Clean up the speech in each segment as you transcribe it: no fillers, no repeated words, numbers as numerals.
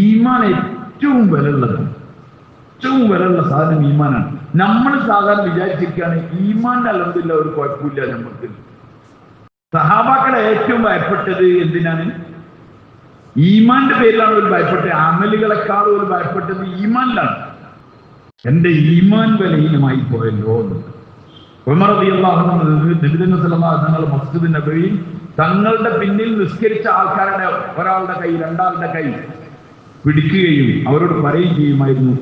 ഈമാൻ ഏറ്റവും വിലയുള്ളതാണ്. ഏറ്റവും വിലയുള്ള സാധനം ഈമാനാണ്. നമ്മൾ സാധാരണ വിചാരിച്ചിരിക്കുകയാണ് ഈമാന്റെ അൽഹംദുലില്ലാഹ് ഒരു കുഴപ്പമില്ല നമുക്ക്. സഹാബാക്കളെ ഏറ്റവും ഭയപ്പെട്ടത് എന്തിനാണ്? ഈമാന്റെ പേരിലാണ് ഒരു ഭയപ്പെട്ടത്. അമലുകളെക്കാളും ഒരു ഭയപ്പെട്ടത് ഈമാനിലാണ്. എന്റെ ഈമാൻ ബലഹീനമായി പോയല്ലോ എന്ന്. ഉമർ റളിയല്ലാഹു അൻഹു നബി സല്ലല്ലാഹു അലൈഹി വസല്ലം മസ്ജിദ് നബവിയിൽ തങ്ങളുടെ പിന്നിൽ നിസ്കരിച്ച ആൾക്കാരുടെ ഒരാളുടെ കൈ, രണ്ടാളുടെ കൈ പിടിക്കുകയും അവരോട് പറയുകയും ചെയ്യുമായിരുന്നു,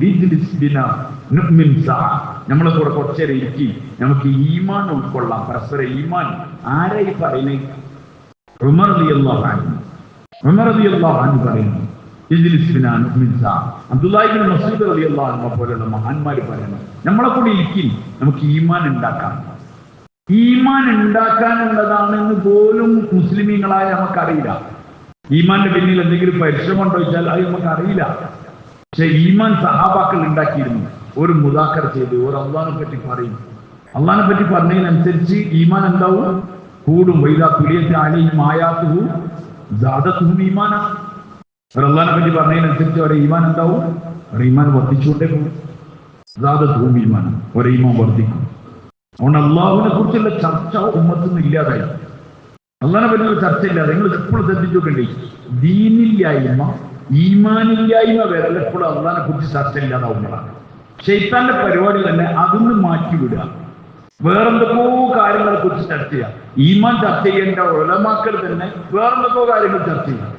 നമ്മളെ കൂടെ കുറച്ചേരം ഇരിക്കി, നമുക്ക് ഈമാൻ ഉൾക്കൊള്ളാം, പരസ്പര ഈമാൻ. ആരായി പറയുന്നത്? ഉമർ റളിയല്ലാഹു അൻഹു പറയുന്നു, അബ്ദുല്ലാഹി ഇബ്നു മസ്ഊദ് റളിയല്ലാഹു അൻഹു പോലുള്ള മഹാന്മാര് പറയുന്നു, നമ്മളെ കൂടി ഇരിക്കി, നമുക്ക് ഈമാൻ ഉണ്ടാക്കാം. ഈമാൻ ഉണ്ടാക്കാനുള്ളതാണെന്ന് പോലും മുസ്ലിമീങ്ങളായ നമുക്കറിയില്ല. ഈമാന്റെ പിന്നിൽ എന്തെങ്കിലും പരിശ്രമം ഉണ്ടോ ചോദിച്ചാൽ അത് നമുക്കറിയില്ല. പക്ഷെ ഈമാൻ സഹാബാക്കൾ ഉണ്ടാക്കിയിരുന്നു. ഒരു മുദാക്കർ ചെയ്ത് ഒരു അള്ളാഹിനെ പറ്റി പറയും. അള്ളാഹിനെ പറ്റി പറഞ്ഞതിനനുസരിച്ച് ഈമാൻ എന്താവും? കൂടും. വൈദാ തുലിയത് അലൈഹിം ആയാതുഹു സാദത്തുഹും ഈമാന. ഒരു അള്ളാഹിനെ പറ്റി പറഞ്ഞതിനനുസരിച്ച് അവരെ ഈമാൻ എന്താവും? അവരെ ഈമാൻ വർദ്ധിച്ചുകൊണ്ടേ പോകും. സാദത്തുഹും ഈമാന, അവരെ ഈമാൻ വർദ്ധിക്കും. അതുകൊണ്ട് അള്ളാഹുവിനെ കുറിച്ചുള്ള ചർച്ച ഉമ്മത്തൊന്നും ഇല്ലാതായി. അള്ളാഹിനെ പറ്റിയുള്ള ചർച്ചയില്ലാതെ. നിങ്ങൾ എപ്പോഴും ശ്രദ്ധിച്ചോക്കണ്ടേ, ദീനില്ലായ്മ, ഈമാനില്ലായ്മ വരെ എപ്പോഴും അള്ളാഹിനെ കുറിച്ച് ചർച്ച ഇല്ലാതാവുന്നതാണ്. ശൈത്താന്റെ പരിപാടി തന്നെ അതൊന്ന് മാറ്റിവിടുക. വേറെന്തൊക്കെയോ കാര്യങ്ങളെ കുറിച്ച് ചർച്ച ചെയ്യാം. ഈമാൻ ചർച്ച ചെയ്യേണ്ട ഉലമാക്കൾ തന്നെ വേറെന്തൊക്കെയോ കാര്യങ്ങൾ ചർച്ച ചെയ്യാം.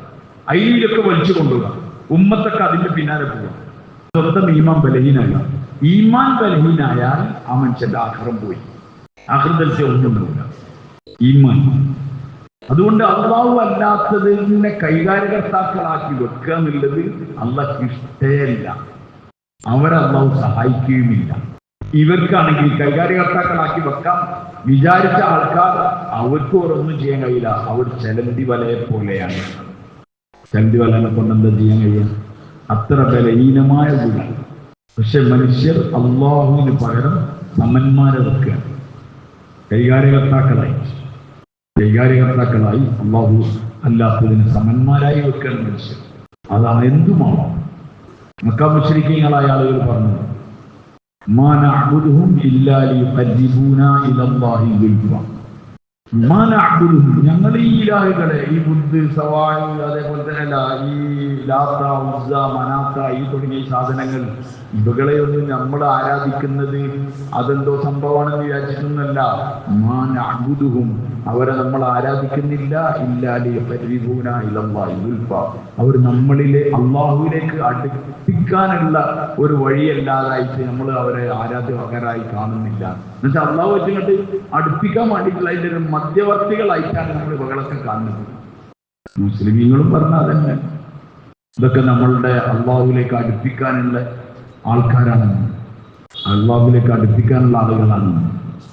അതിലൊക്കെ വലിച്ചു കൊണ്ടുപോകുക. ഉമ്മത്തൊക്കെ അതിന്റെ പിന്നാലെ പോവുക. സ്വന്തം ഈമാൻ ബലഹീനല്ല. ഈമാൻ ബലഹീനായാൽ ആ മനുഷ്യന്റെ ആഖിറം പോയി. ആഖിറത്തിൽ ഒന്നും ഉണ്ടാവില്ല. ഈമാൻ. അതുകൊണ്ട് അള്ളാഹു അല്ലാത്തതിനെ കൈകാര്യകർത്താക്കളാക്കി വെക്കുക എന്നുള്ളത് അള്ളാഹ്ക്ക് ഇഷ്ടേയല്ല. അവരെ അള്ളാഹു സഹായിക്കുകയുമില്ല. ഇവർക്കാണെങ്കിൽ കൈകാര്യകർത്താക്കളാക്കി വെക്കാം വിചാരിച്ച ആൾക്കാർ, അവർക്ക് ഓരോന്നും ചെയ്യാൻ കഴിയില്ല. അവർ ചെലന്തി വലയെ പോലെയാണ്. ചെലന്തി വലനെ കൊണ്ട് എന്താ ചെയ്യാൻ കഴിയുക? അത്ര ബലഹീനമായ വീട്. പക്ഷെ മനുഷ്യർ അള്ളാഹുവിന് പകരം സമന്മാരെ വെക്കുക. കൈകാര്യകർത്താക്കളായി അള്ളാഹു അല്ലാത്തതിന് സമന്മാരായി വെക്കാൻ മനുഷ്യർ. അതാണ് എന്തുമാവാം. മക്ക മുശ്രിക്കീങ്ങളായ ആളുകൾ പറഞ്ഞു, മാ നഅ്ബുദുഹും ഇല്ലാ ലിയുഖർരിബൂനാ ഇലല്ലാഹി സുൽഫ. മാ നഅ്ബുദുഹും, ഞങ്ങൾ ഈ ഇലാഹുകളെ, ഈ ബുദ്ധ്, സവായ്, അതേപോലെ തന്നെ ഈ ലാത്ത, ഉസ്സ, മനാത്ത, ഈ തുടങ്ങിയ സാധനങ്ങൾ, ഇവകളെയൊന്നും നമ്മൾ ആരാധിക്കുന്നത് അതെന്തോ സംഭവമാണെന്ന് വിചാരിച്ചിട്ടൊന്നല്ല. മാ നഅ്ബുദുഹും, അവരെ നമ്മൾ ആരാധിക്കുന്നില്ല ഇല്ലാ ലിയുഖർരിബൂനാ ഇലല്ലാഹി സുൽഫ. അവർ നമ്മളിലെ അള്ളാഹുവിലേക്ക് അടുപ്പിക്കാനുള്ള ഒരു വഴിയല്ലാതായിട്ട് നമ്മൾ അവരെ ആരാധ്യവകരായി കാണുന്നില്ല. എന്നുവെച്ചാൽ അള്ളാഹു വെച്ചിട്ട് അടുപ്പിക്കാൻ വേണ്ടിയിട്ടുള്ള അതിൻ്റെ ഒരു മധ്യവർത്തികളായിട്ടാണ് നമ്മൾ ഇവകളൊക്കെ കാണുന്നത്. മുസ്ലിമീങ്ങളും പറഞ്ഞാൽ തന്നെ ഇതൊക്കെ നമ്മളുടെ അള്ളാഹുവിലേക്ക് അടുപ്പിക്കാനുള്ള ആൾക്കാരാണ്, അള്ളാഹുവിലേക്ക് അടുപ്പിക്കാനുള്ള ആളുകളാണ്.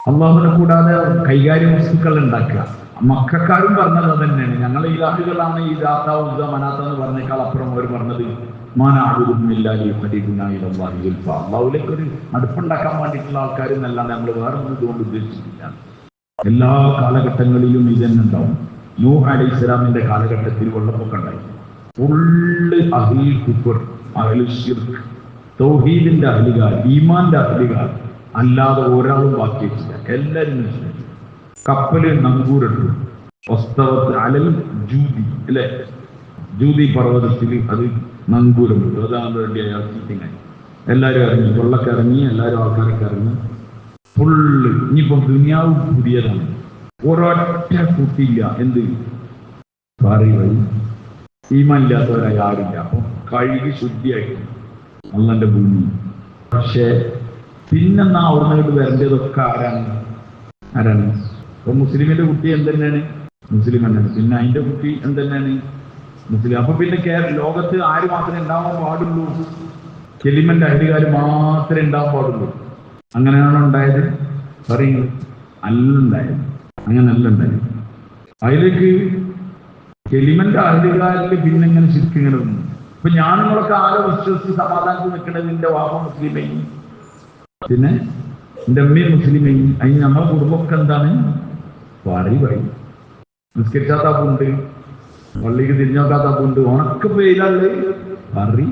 അള്ളാഹുവിനെ കൂടാതെ കൈകാര്യ വസ്തുക്കൾ ഉണ്ടാക്കുക. മക്കാരും പറഞ്ഞത് അത് തന്നെയാണ്. ഞങ്ങൾ ഈ ആളുകളാണ് ഈ ദാത്ത, ഉസ്സ, മനാത്ത എന്ന് പറഞ്ഞേക്കാൾ അപ്പുറം അവർ പറഞ്ഞത് അള്ളാഹുലേക്ക് ഒരു അടുപ്പുണ്ടാക്കാൻ വേണ്ടിയിട്ടുള്ള ആൾക്കാർ എന്നല്ലാതെ നമ്മൾ വേറെ ഒന്നും ഇതുകൊണ്ട് ഉദ്ദേശിച്ചിട്ടില്ല. എല്ലാ കാലഘട്ടങ്ങളിലും ഇതന്നെ ഉണ്ടാവും. നൂഹ് അലൈഹിസ്സലാമിന്റെ കാലഘട്ടത്തിൽ വെള്ളപ്പൊക്കം ഉണ്ടായി. ഫുള്ള് അഹ്ലുൽ കുഫർ, അഹ്ലുൽ ശിർക്ക്, തൗഹീദിന്റെ അഹ്ലുകാർ, ഈമാന്റെ അഹ്ലുകാർ അല്ലാതെ ഒരാളും ബാക്കി വെച്ചില്ല. എല്ലാവരും കപ്പല് നങ്കൂറിട്ടു. അലൽ ജൂതി, അല്ലെ, ജൂതി പർവ്വതത്തിൽ അത് നങ്കൂരം ഇട്ടു. അതാണ് റെഡിയായി. എല്ലാവരും ഇറങ്ങി, വെള്ളമൊക്കെ ഇറങ്ങി, എല്ലാവരും ആൾക്കാരൊക്കെ ഇറങ്ങി. ഫുള്ള് ഇനിയിപ്പം ദുനിയാവ് പുതിയതാണ്. ഒരൊറ്റ കുട്ടിയില്ല. എന്ത് പാറി വഴി ഈമാൻ ഇല്ലാത്തവരായി ആരില്ല. അപ്പം കഴുകി ശുദ്ധിയായിട്ട് അള്ളാന്റെ ഭൂമി. പക്ഷേ പിന്നെന്നാ അവിടുന്ന് വരേണ്ടതൊക്കെ ആരാണ്? അപ്പൊ മുസ്ലിമിന്റെ കുട്ടി എന്തെന്നാണ്? മുസ്ലിം തന്നെയാണ്. പിന്നെ അതിന്റെ കുട്ടി എന്തെന്നാണ്? മുസ്ലിം. അപ്പൊ പിന്നെ ലോകത്ത് ആര് മാത്രമേ ഉണ്ടാവാൻ പാടുള്ളൂ? കെലിമന്റെ അഹ്ലുകാർ മാത്രമേ ഉണ്ടാവാൻ പാടുള്ളൂ. അങ്ങനെയാണോ ഉണ്ടായത്? പറയുന്നത് അല്ല ഉണ്ടായത്. അങ്ങനല്ല ഉണ്ടായത്. അതിലേക്ക് കെലിമന്റെ അഹ്ലുകാരിൽ പിന്നെ ഇങ്ങനെ ശരിക്കും ഇങ്ങനെ വന്നു. ഇപ്പൊ ഞാൻ നിങ്ങളൊക്കെ ആരോ വിശ്വസിച്ച് സമാധാനത്തിൽ നിൽക്കണത് നിന്റെ വാപ്പ മുസ്ലിമേ, പിന്നെ എൻ്റെ അമ്മയും മുസ്ലിമേ, അതിന് നമ്മുടെ കുടുംബമൊക്കെ എന്താണ്? പറയും. നിസ്കരിച്ചാത്താപ്പുണ്ട്, പള്ളിക്ക് തിരിഞ്ഞോക്കാത്താപ്പുണ്ട്, ഉണക്ക് പേരല്ലേ കറി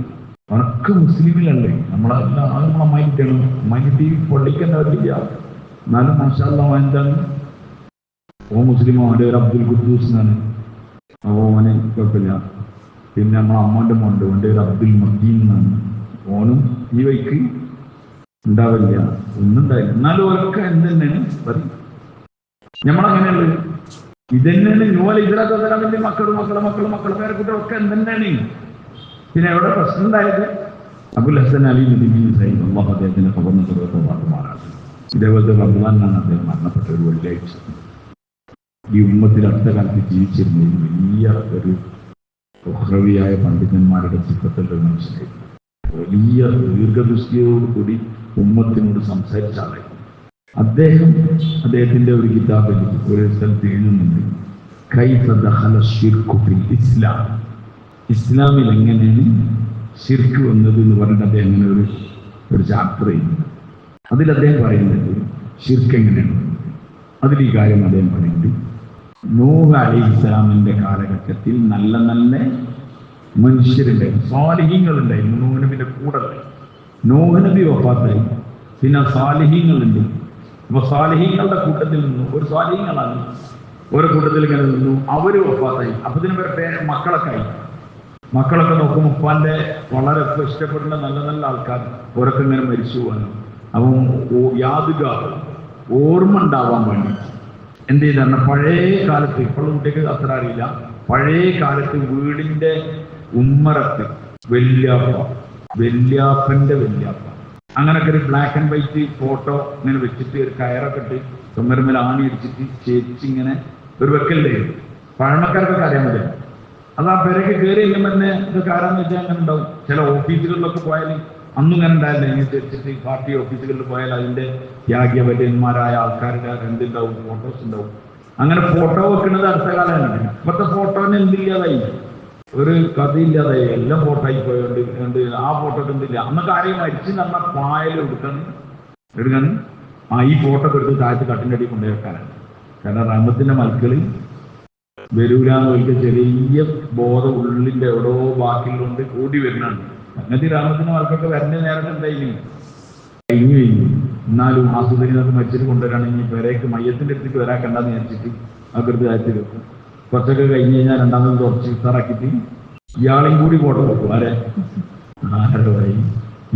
ഉണക്ക് മുസ്ലിമിലല്ലേ, നമ്മളെല്ലാം അത് നമ്മളെ അമ്മായിട്ടാണ്. അമ്മായിട്ടി പൊള്ളിക്കേണ്ട വരില്ല, എന്നാലും മാഷാഅല്ലാഹ് എന്താണ് ഓ മുസ്ലിമോ, അവൻ്റെ ഒരു അബ്ദുൽ ഖുദ്ദൂസ് എന്നാണ്, ഓനെ കുഴപ്പമില്ല. പിന്നെ നമ്മളെ അമ്മൻ്റെ മോണ്ട്, അവൻ്റെ ഒരു അബ്ദുൽ മദീൻ എന്നാണ്, ഓനും ഈ വൈക്ക് ഉണ്ടാവില്ല, ഒന്നും ഉണ്ടായില്ല. എന്നാലും ഒക്കെ എന്തെന്നാണ് പറയും നമ്മളങ്ങനെയുള്ളത്. ഇതന്നെയാണ് ന്യൂവൽ ഇതിലൊക്കെ തരാൻ വേണ്ടി മക്കള് പേരക്കുട്ടികളൊക്കെ എന്തെന്നാണ്. പിന്നെ എവിടെ പ്രശ്നം ഉണ്ടായത്? അബുൽ ഹസൻ അലി നദിബി സൈദ് അള്ളാഹു അദ്ദേഹത്തിന്റെ ഖബറിനെ തൊട്ട് വാർത്തമാറാണ്. ഇതേപോലത്തെ റമദാനിലാണ് അദ്ദേഹം മരണപ്പെട്ട ഒരു വെള്ളിയാഴ്ച. ഈ ഉമ്മത്തിൽ അടുത്ത കാലത്ത് ജീവിച്ചിരുന്ന വലിയ ഒരു ഉഹ്റവിയായ പണ്ഡിതന്മാരുടെ ചിത്രത്തിലുള്ള മനുഷ്യനായിരുന്നു. വലിയ ദീർഘദൃഷ്ടിയോടുകൂടി ഉമ്മത്തിനോട് സംസാരിച്ച ആളായിരുന്നു അദ്ദേഹം. അദ്ദേഹത്തിന്റെ ഒരു കിതാബിൽ ഒരു സ്ഥലത്ത് എഴുതുന്നുണ്ട്, കൈഫ ദഖല ശിർകു ഫിൽ ഇസ്ലാം, ഇസ്ലാമിൽ എങ്ങനെയാണ് ശിർക്ക് വന്നത് എന്ന് പറഞ്ഞിട്ട് അദ്ദേഹം അങ്ങനെ ഒരു ചാപ്റ്റർ ചെയ്യുന്നു. അതിൽ അദ്ദേഹം പറയുന്നത് ശിർക്ക് എങ്ങനെയാണ്. അതിൽ ഈ കാര്യം അദ്ദേഹം പറയുന്നത്, നൂഹ് അലൈഹിസ്സലാമിന്റെ കാലഘട്ടത്തിൽ നല്ല നല്ല മനുഷ്യരുണ്ടായിരുന്നു, സാലിഹീങ്ങളുണ്ടായിരുന്നു. നൂഹ് നബിയുടെ കൂടെ നൂഹ് നബി വഫാത്തായി, പിന്നെ സാലിഹീങ്ങളുണ്ട്. അപ്പൊ സാലിഹീങ്ങളുടെ കൂട്ടത്തിൽ നിന്നു ഒരു സാലിഹീങ്ങളാണ്, ഓരോ കൂട്ടത്തിൽ ഇങ്ങനെ നിന്നു, അവര് വഫാത്തായി. അപ്പൊ ഇതിന് പേര് മക്കളൊക്കെ ആയി. മക്കളൊക്കെ നോക്കുമ്പോൾ ഉപ്പാന്റെ വളരെ ഇഷ്ടപ്പെടുന്ന നല്ല നല്ല ആൾക്കാർ ഓരൊക്കെ ഇങ്ങനെ മരിച്ചു പോകാനും, അപ്പം യാതുകാർ ഓർമ്മ ഉണ്ടാവാൻ വേണ്ടി എന്ത് ചെയ്താണ്, പഴയ കാലത്ത്, ഇപ്പോഴുള്ള കുട്ടിക്ക് അത്ര അറിയില്ല, പഴയ കാലത്ത് വീടിന്റെ ഉമ്മറത്ത് വല്യാപ്പന്റെ വല്യാപ്പ അങ്ങനൊക്കെ ഒരു ബ്ലാക്ക് ആൻഡ് വൈറ്റ് ഫോട്ടോ ഇങ്ങനെ വെച്ചിട്ട് ഒരു കയറൊക്കെ ഇട്ട് ചുമരുമേൽ ആണി അടിച്ചിട്ട് ചേച്ചിങ്ങനെ ഒരു വെക്കല്ലേ, പഴമക്കാർക്കൊക്കെ അറിയാൻ മതി. അത് ആ പെരക്ക് കയറി കഴിയുമ്പോൾ തന്നെ ഇതൊക്കെ ആരാന്ന് വെച്ചാൽ അങ്ങനെ ഉണ്ടാവും. ചില ഓഫീസുകളിലൊക്കെ പോയാൽ അന്നും ഇങ്ങനെ ഉണ്ടായില്ല, ഇങ്ങനെ തിരിച്ചിട്ട് പാർട്ടി ഓഫീസുകളിൽ പോയാൽ അതിന്റെ ത്യാഗവര്യന്മാരായ ആൾക്കാരുടെ എന്തുണ്ടാവും, ഫോട്ടോസ് ഉണ്ടാവും. അങ്ങനെ ഫോട്ടോ വെക്കുന്നത് അടുത്ത കാലമാണ്. ഇപ്പോഴത്തെ ഫോട്ടോന് എന്തില്ലാതായി, ഒരു കഥയില്ലാതായി, എല്ലാം ഫോട്ടോ ആയി പോയോണ്ട് ആ ഫോട്ടോ എന്തില്ല. അന്നൊക്കെ ആരെയും മരിച്ചു നടന്ന പായൽ എടുക്കാൻ ഈ ഫോട്ടോ ഒക്കെ എടുത്ത് താഴത്ത് കട്ടിൻ്റെ അടി കൊണ്ടുപോയി വെക്കാനാണ്. കാരണം റഹ്മത്തിന്റെ മൽക്കളിൽ വരൂലാന്ന് ഒരിക്കൽ ചെറിയ ബോധം ഉള്ളിന്റെ എവിടോ ബാക്കിയുള്ളതുകൊണ്ട് കൂടി വരുന്നുണ്ട്. അങ്ങനത്തെ റഹ്മത്തിന്റെ മൽക്കൊക്കെ വരേണ്ട നേരത്തെ എന്തായാലും കഴിഞ്ഞു. എന്നാലും ആസുദരിനൊക്കെ മരിച്ചിട്ട് കൊണ്ടുവരാണെങ്കിൽ പേരേക്ക് മയ്യത്തിന്റെ അടുത്തേക്ക് വരാക്കണ്ടെന്ന് വിചാരിച്ചിട്ട് അകൃത് താഴ്ത്തി വെക്കും. കുറച്ചൊക്കെ കഴിഞ്ഞ് കഴിഞ്ഞാൽ രണ്ടാമത് കുറച്ച് ഇത്താറാക്കിയിട്ട് ഇയാളെയും കൂടി ഫോട്ടോ വെക്കും. ആരോ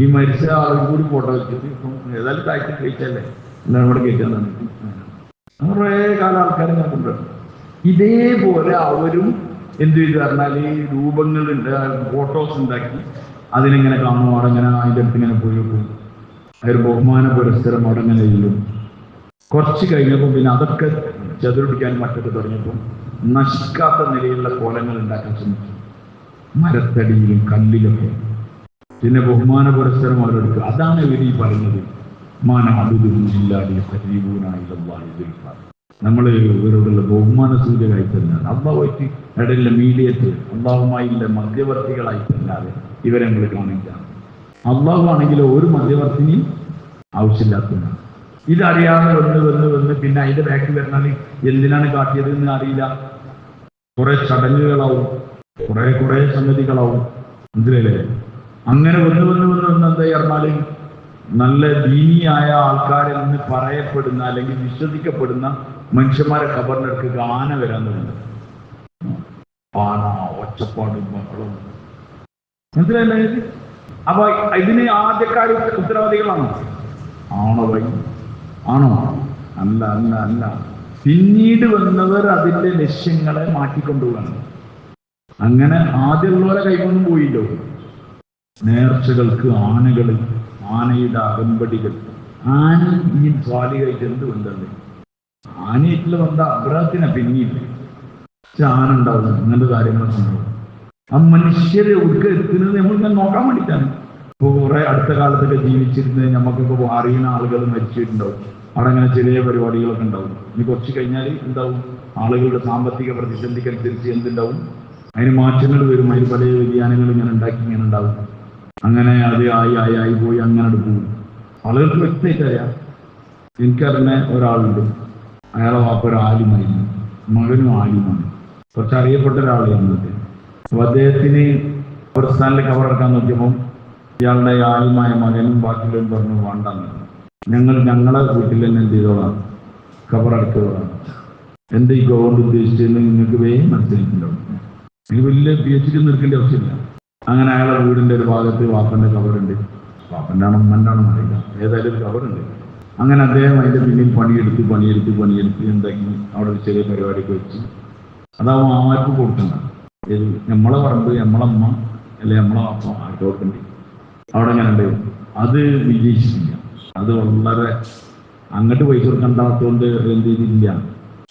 ഈ മരിച്ച ആളും കൂടി ഫോട്ടോ വെച്ചിട്ട് ഇപ്പം ഏതായാലും താഴ്ത്തി കഴിച്ചല്ലേ എന്താണ് ഇവിടെ കയറ്റാൻ തന്നിട്ട് കുറേ കാലം ആൾക്കാരെ ഞാൻ കൊണ്ടുവരണം. ഇതേപോലെ അവരും എന്ത് ചെയ്തു പറഞ്ഞാൽ ഈ രൂപങ്ങളുണ്ട്, ഫോട്ടോസ് ഉണ്ടാക്കി അതിനെങ്ങനെ കാണും, അവിടെ ഇങ്ങനെ അതിൻ്റെ അടുത്ത് ഇങ്ങനെ പോയി വെക്കും. അതൊരു ബഹുമാന പുരസ്സരം അവിടെ ഇങ്ങനെ ചെയ്യും. കുറച്ച് കഴിഞ്ഞപ്പോൾ പിന്നെ അതൊക്കെ ചതുരടിക്കാൻ മറ്റൊക്കെ തുടങ്ങിയപ്പോൾ നശിക്കാത്ത നിലയിലുള്ള കോലങ്ങൾ ഉണ്ടാക്കാൻ ശ്രമിച്ചു, മരത്തടിയിലും കല്ലിലൊക്കെ. പിന്നെ ബഹുമാന പുരസ്സരം അവരെടുക്കുക. അതാണ് ഇവർ ഈ പറയുന്നത്, നമ്മൾ ഇവരോടുള്ള ബഹുമാന സൂചകമായിട്ടല്ലാതെ അള്ളാഹുമായിട്ട് ഇടയിലെ മീഡിയറ്റ്, അള്ളാഹുമായില്ല മധ്യവർത്തികളായിട്ടല്ലാതെ ഇവരെ നമ്മൾ കാണില്ല. അള്ളാഹു ആണെങ്കിലോ ഒരു മധ്യവർത്തിനെയും ആവശ്യമില്ലാത്തതാണ്. ഇതറിയാതെ വന്ന് പിന്നെ അതിന്റെ ബാക്കിൽ വരുന്നാൽ എന്തിനാണ് കാട്ടിയത് എന്ന് അറിയില്ല. കുറെ ചടങ്ങുകളാവും, കുറെ സംഗതികളാവും, മനസ്സിലല്ലേ? അങ്ങനെ വന്ന് എന്താ പറഞ്ഞാൽ നല്ല ദീനിയായ ആൾക്കാരിൽ നിന്ന് പറയപ്പെടുന്ന അല്ലെങ്കിൽ വിശ്വസിക്കപ്പെടുന്ന മനുഷ്യന്മാരെ ഖബറിനടുക്ക് ആന വരാൻ തുടങ്ങി. ആന, ഒച്ചപ്പാടും ബഹളവും, മനസ്സിലല്ലേ? അപ്പൊ ഇതിന് ആദ്യക്കാർ ഉത്തരവാദികളാണോ? ആണോ? അല്ല. പിന്നീട് വന്നവർ അതിന്റെ ലക്ഷ്യങ്ങളെ മാറ്റിക്കൊണ്ടുപോകണം. അങ്ങനെ ആദ്യമുള്ളവരെ കൈകൊണ്ടും പോയില്ലോ. നേർച്ചകൾക്ക് ആനയുടെ അകമ്പടികൾ, ആന ഈ സ്വാലികായിട്ട് എന്ത് ബന്ധമല്ലേ? ആനയായിട്ടുള്ള ബന്ധ അബ്രാഹത്തിനെ പിന്നീട് ആന ഉണ്ടാവുന്നു, അങ്ങനത്തെ കാര്യങ്ങളൊക്കെ ഉണ്ടാവും. ആ മനുഷ്യരെ ഒടുക്ക എത്തുന്നത് നമ്മളിങ്ങനെ നോക്കാൻ വേണ്ടിയിട്ടാണ്. ഇപ്പോൾ കുറെ അടുത്ത കാലത്തൊക്കെ ജീവിച്ചിരുന്നത് നമുക്കൊക്കെ അറിയുന്ന ആളുകൾ മരിച്ചിട്ടുണ്ടാവും. അവിടെ അങ്ങനെ ചെറിയ പരിപാടികളൊക്കെ ഉണ്ടാവും. ഇനി കുറച്ച് കഴിഞ്ഞാൽ എന്താവും, ആളുകളുടെ സാമ്പത്തിക പ്രതിസന്ധിക്കനുസരിച്ച് എന്തുണ്ടാവും, അതിന് മാറ്റങ്ങൾ വരും. അതിന് പല വ്യതിയാനങ്ങൾ ഇങ്ങനെ ഉണ്ടാവും. അങ്ങനെ അത് ആയി പോയി അങ്ങനെ പോകും. ആളുകൾക്ക് വ്യക്തമായിട്ട് അറിയാം. എനിക്കറിഞ്ഞ ഒരാളുണ്ട്, അയാളെ വാപ്പ ഒരു ആലിമായിരുന്നു, മകനും ആലിമാണ്, കുറച്ച് അറിയപ്പെട്ട ഒരാളായിരുന്നു. അപ്പൊ അദ്ദേഹത്തിന് ഖബർസ്ഥാനിൽ കബറടക്കാൻ നോക്കിയപ്പോൾ ഇയാളുടെ ആയുമായ മകനും ബാക്കിയുള്ളവരും പറഞ്ഞു വേണ്ടെന്ന്, ഞങ്ങളെ വീട്ടിൽ തന്നെ എന്ത് ചെയ്തോളാം, ഖബറടക്കോളാം. എന്ത് ഈ ഗവൺമെന്റ് ഉദ്ദേശിച്ചതെന്ന് നിങ്ങൾക്ക് വേഗം മനസ്സിലാക്കിയിട്ടുണ്ടാവും. എനിക്ക് വലിയ PhD നിൽക്കേണ്ട ആവശ്യമില്ല. അങ്ങനെ അയാളെ വീടിന്റെ ഒരു ഭാഗത്ത് വാപ്പന്റെ കബറുണ്ട്. വാപ്പന്റെ ആണോ ഉമ്മന്റെ ആണോ അറിയില്ല, ഏതായാലും ഒരു കബറുണ്ട്. അങ്ങനെ അദ്ദേഹം അതിന്റെ പിന്നിൽ പണിയെടുത്ത് എന്താക്കി അവിടെ ഒരു ചെറിയ പരിപാടിയൊക്കെ വെച്ച് അതാവും ആർക്കും കൊടുക്കണ്ട. നമ്മളെ പറമ്പ്, നമ്മളമ്മ അല്ലെ നമ്മളെ വാപ്പ ആർക്ക് കൊടുക്കണ്ടേ? അവിടെ അങ്ങനെ ഉണ്ടാവും. അത് വിജയിച്ചിട്ടില്ല. അത് വളരെ അങ്ങോട്ട് പൈസ കൊടുക്കണ്ടാത്തതുകൊണ്ട് എന്ത് ചെയ്തില്ല,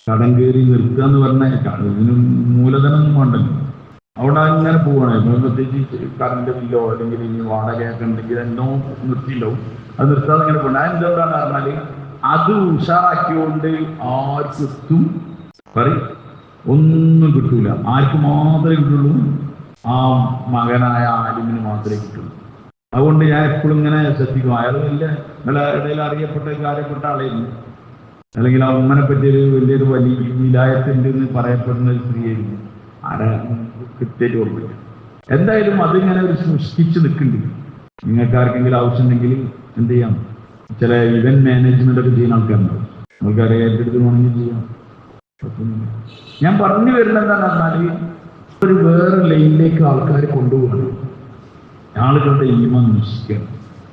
കടം കയറി നിർത്തുക എന്ന് പറഞ്ഞാൽ ഇതിന് മൂലധനമൊന്നും വേണ്ടല്ലോ. അവിടെ അങ്ങനെ പോവുകയാണ്. പ്രത്യേകിച്ച് കറണ്ട് ബില്ലോ അല്ലെങ്കിൽ ഇനി വാടകയൊക്കെ ഉണ്ടെങ്കിൽ എന്നോ നിർത്തിയില്ലാവും. അത് നിർത്താതെ ഇങ്ങനെ പോകണം. അതെന്തുകൊണ്ടാണ് പറഞ്ഞാൽ അത് ഉഷാറാക്കിയോണ്ട് ആർക്കും ഒന്നും കിട്ടൂല. ആർക്ക് മാത്രമേ കിട്ടുള്ളൂ? ആ മകനായ ആലിമിന് മാത്രമേ കിട്ടുള്ളൂ. അതുകൊണ്ട് ഞാൻ എപ്പോഴും ഇങ്ങനെ ശ്രദ്ധിക്കും. അയാൾ ഇടയിൽ അറിയപ്പെട്ട കാര്യപ്പെട്ട ആളായിരുന്നു, അല്ലെങ്കിൽ ആ ഉമ്മനെ പറ്റിയൊരു വലിയൊരു വലിയ വിലായത്തുണ്ട് എന്ന് പറയപ്പെടുന്ന ഒരു സ്ത്രീയായിരുന്നു. ആരാ കൃത്യമായിട്ട് ഓർമ്മില്ല. എന്തായാലും അതിങ്ങനെ ഒരു സൃഷ്ടിച്ച് നിൽക്കുന്നുണ്ട്. നിങ്ങൾക്ക് ആർക്കെങ്കിലും ആവശ്യമുണ്ടെങ്കിൽ എന്ത് ചെയ്യാം, ചില ഇവന്റ് മാനേജ്മെന്റ് ഒക്കെ ചെയ്യുന്ന ആൾക്കാരുണ്ടാവും. നമുക്കറിയാം, ഏറ്റെടുത്ത് വേണമെങ്കിൽ ചെയ്യാം. ഞാൻ പറഞ്ഞു വരുന്നത് എന്താണെന്ന് പറഞ്ഞാൽ ഒരു വേറെ ലൈനിലേക്ക് ആൾക്കാർ കൊണ്ടുപോകണം. ആളുകളുടെ ഈമാൻ നശിക്കണം.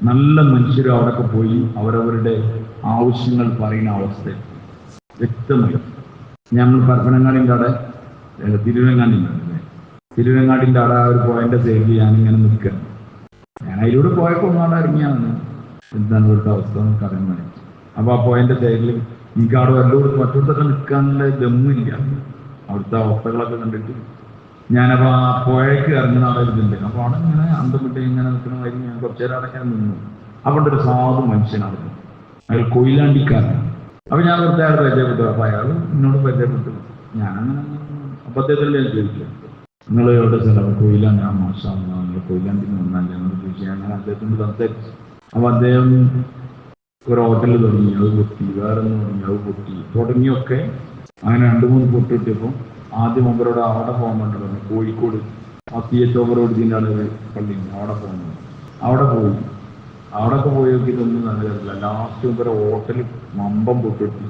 നല്ല മനുഷ്യരും അവിടെയൊക്കെ പോയി അവരവരുടെ ആവശ്യങ്ങൾ പറയുന്ന അവസ്ഥ വ്യക്തമായി. ഞങ്ങൾ പരപ്പനങ്ങാടിൻ്റെ അവിടെ തിരുവരങ്ങാടിൻ്റെ അവിടെ ഒരു പോയിന്റ് സൈഡിൽ ഞാനിങ്ങനെ നിൽക്കണം. ഞാൻ അതിലൂടെ പോയപ്പോൾ ഒന്നാടെ ഇറങ്ങിയാണ് എന്താണ് ഇവിടുത്തെ അവസ്ഥ നമുക്ക് അറിയാൻ വേണ്ടി. അപ്പോൾ ആ പോയിന്റ് സൈഡിൽ എനിക്ക് അവിടെ വല്ലതും മറ്റൊരുത്തൊക്കെ നിൽക്കാനുള്ള ദമ്മില്ല. അവിടുത്തെ അവസ്ഥകളൊക്കെ കണ്ടിട്ട് ഞാനപ്പോൾ ആ പുഴയ്ക്ക് ഇറങ്ങുന്ന അവിടെ ഇതുണ്ട്. അപ്പോൾ അവിടെ ഇങ്ങനെ അന്തം വിട്ട് ഇങ്ങനെ നിൽക്കുന്ന കാര്യം ഞാൻ കുറച്ചു നേരം അവിടെ ഇങ്ങനെ നിന്നു. അവിടെ ഒരു സാധു മനുഷ്യനാണ്, അയാൾ കൊയിലാണ്ടിക്കാരനാണ്. അപ്പോൾ ഞാൻ വെറുതെ അയാൾ പരിചയപ്പെട്ടു. അപ്പോൾ അയാൾ എന്നോട് പരിചയപ്പെട്ടു. ഞാനങ്ങനെ അബദ്ധത്തിൽ ഞാൻ ചോദിച്ചു, നിങ്ങൾ എവിടെ സ്ഥലം? കൊയിലാണ്ടി. ആ മാഷാ, നിങ്ങൾ കൊയിലാണ്ടിന് വന്നല്ലേ എന്നോട് ചോദിച്ചു. അങ്ങനെ അദ്ദേഹത്തിനോട് സംസാരിച്ചു. അപ്പോൾ അദ്ദേഹം ഒരു ഹോട്ടലിൽ തുടങ്ങി, അത് പൊട്ടി. വേറെ ഒന്ന് തുടങ്ങി, അത് പൊട്ടി. തുടങ്ങിയൊക്കെ അങ്ങനെ 2-3 പൊട്ടിട്ടപ്പോൾ ആദ്യം അവരോട് അവിടെ പോകാൻ വേണ്ടി കോഴിക്കോട് CHOബറോട് പള്ളി അവിടെ പോകുന്നു. അവിടെ പോയി. അവിടെയൊക്കെ പോയി നോക്കി ഇതൊന്നും നല്ലതല്ല. ലാസ്റ്റ് ഇവരെ ഹോട്ടൽ മമ്പം പൊട്ടിട്ട്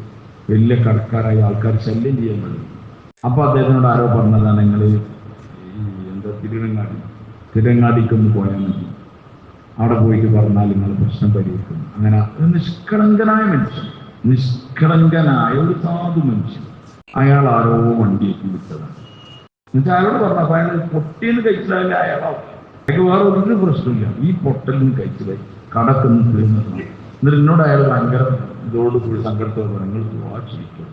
വലിയ കടക്കാരായി ആൾക്കാർ ശല്യം ചെയ്യാൻ കഴിയും. അപ്പോൾ അദ്ദേഹത്തിനോട് ആരോ പറഞ്ഞതാണ്, നിങ്ങൾ എന്താ തിരുവങ്ങാടിക്കൊന്ന് പോയാൽ മതി, അവിടെ പോയിട്ട് പറഞ്ഞാൽ നിങ്ങൾ പ്രശ്നം പരിഹരിക്കും. അങ്ങനെ നിഷ്കളങ്കനായ മനുഷ്യൻ, നിഷ്കളങ്കനായ ഒരു സാധു മനുഷ്യൻ. അയാൾ ആരോ വണ്ടിയേക്ക് വിട്ടതാണ്. എന്നുവെച്ചാൽ അയാളോട് പറഞ്ഞു. അപ്പൊ അയാൾ പൊട്ടിയെന്ന് കഴിച്ചില്ല, അയാൾക്ക് വേറെ ഒരു പ്രശ്നമില്ല. ഈ പൊട്ടലിന് കഴിച്ചില്ല, കടക്കൊന്ന് തീർന്നു. എന്നിട്ട് എന്നോട് അയാൾ ഭയങ്കര ഇതോട് കൂടി സങ്കടത്തോട് പറഞ്ഞു, നിങ്ങൾ വാച്ചിരിക്കും.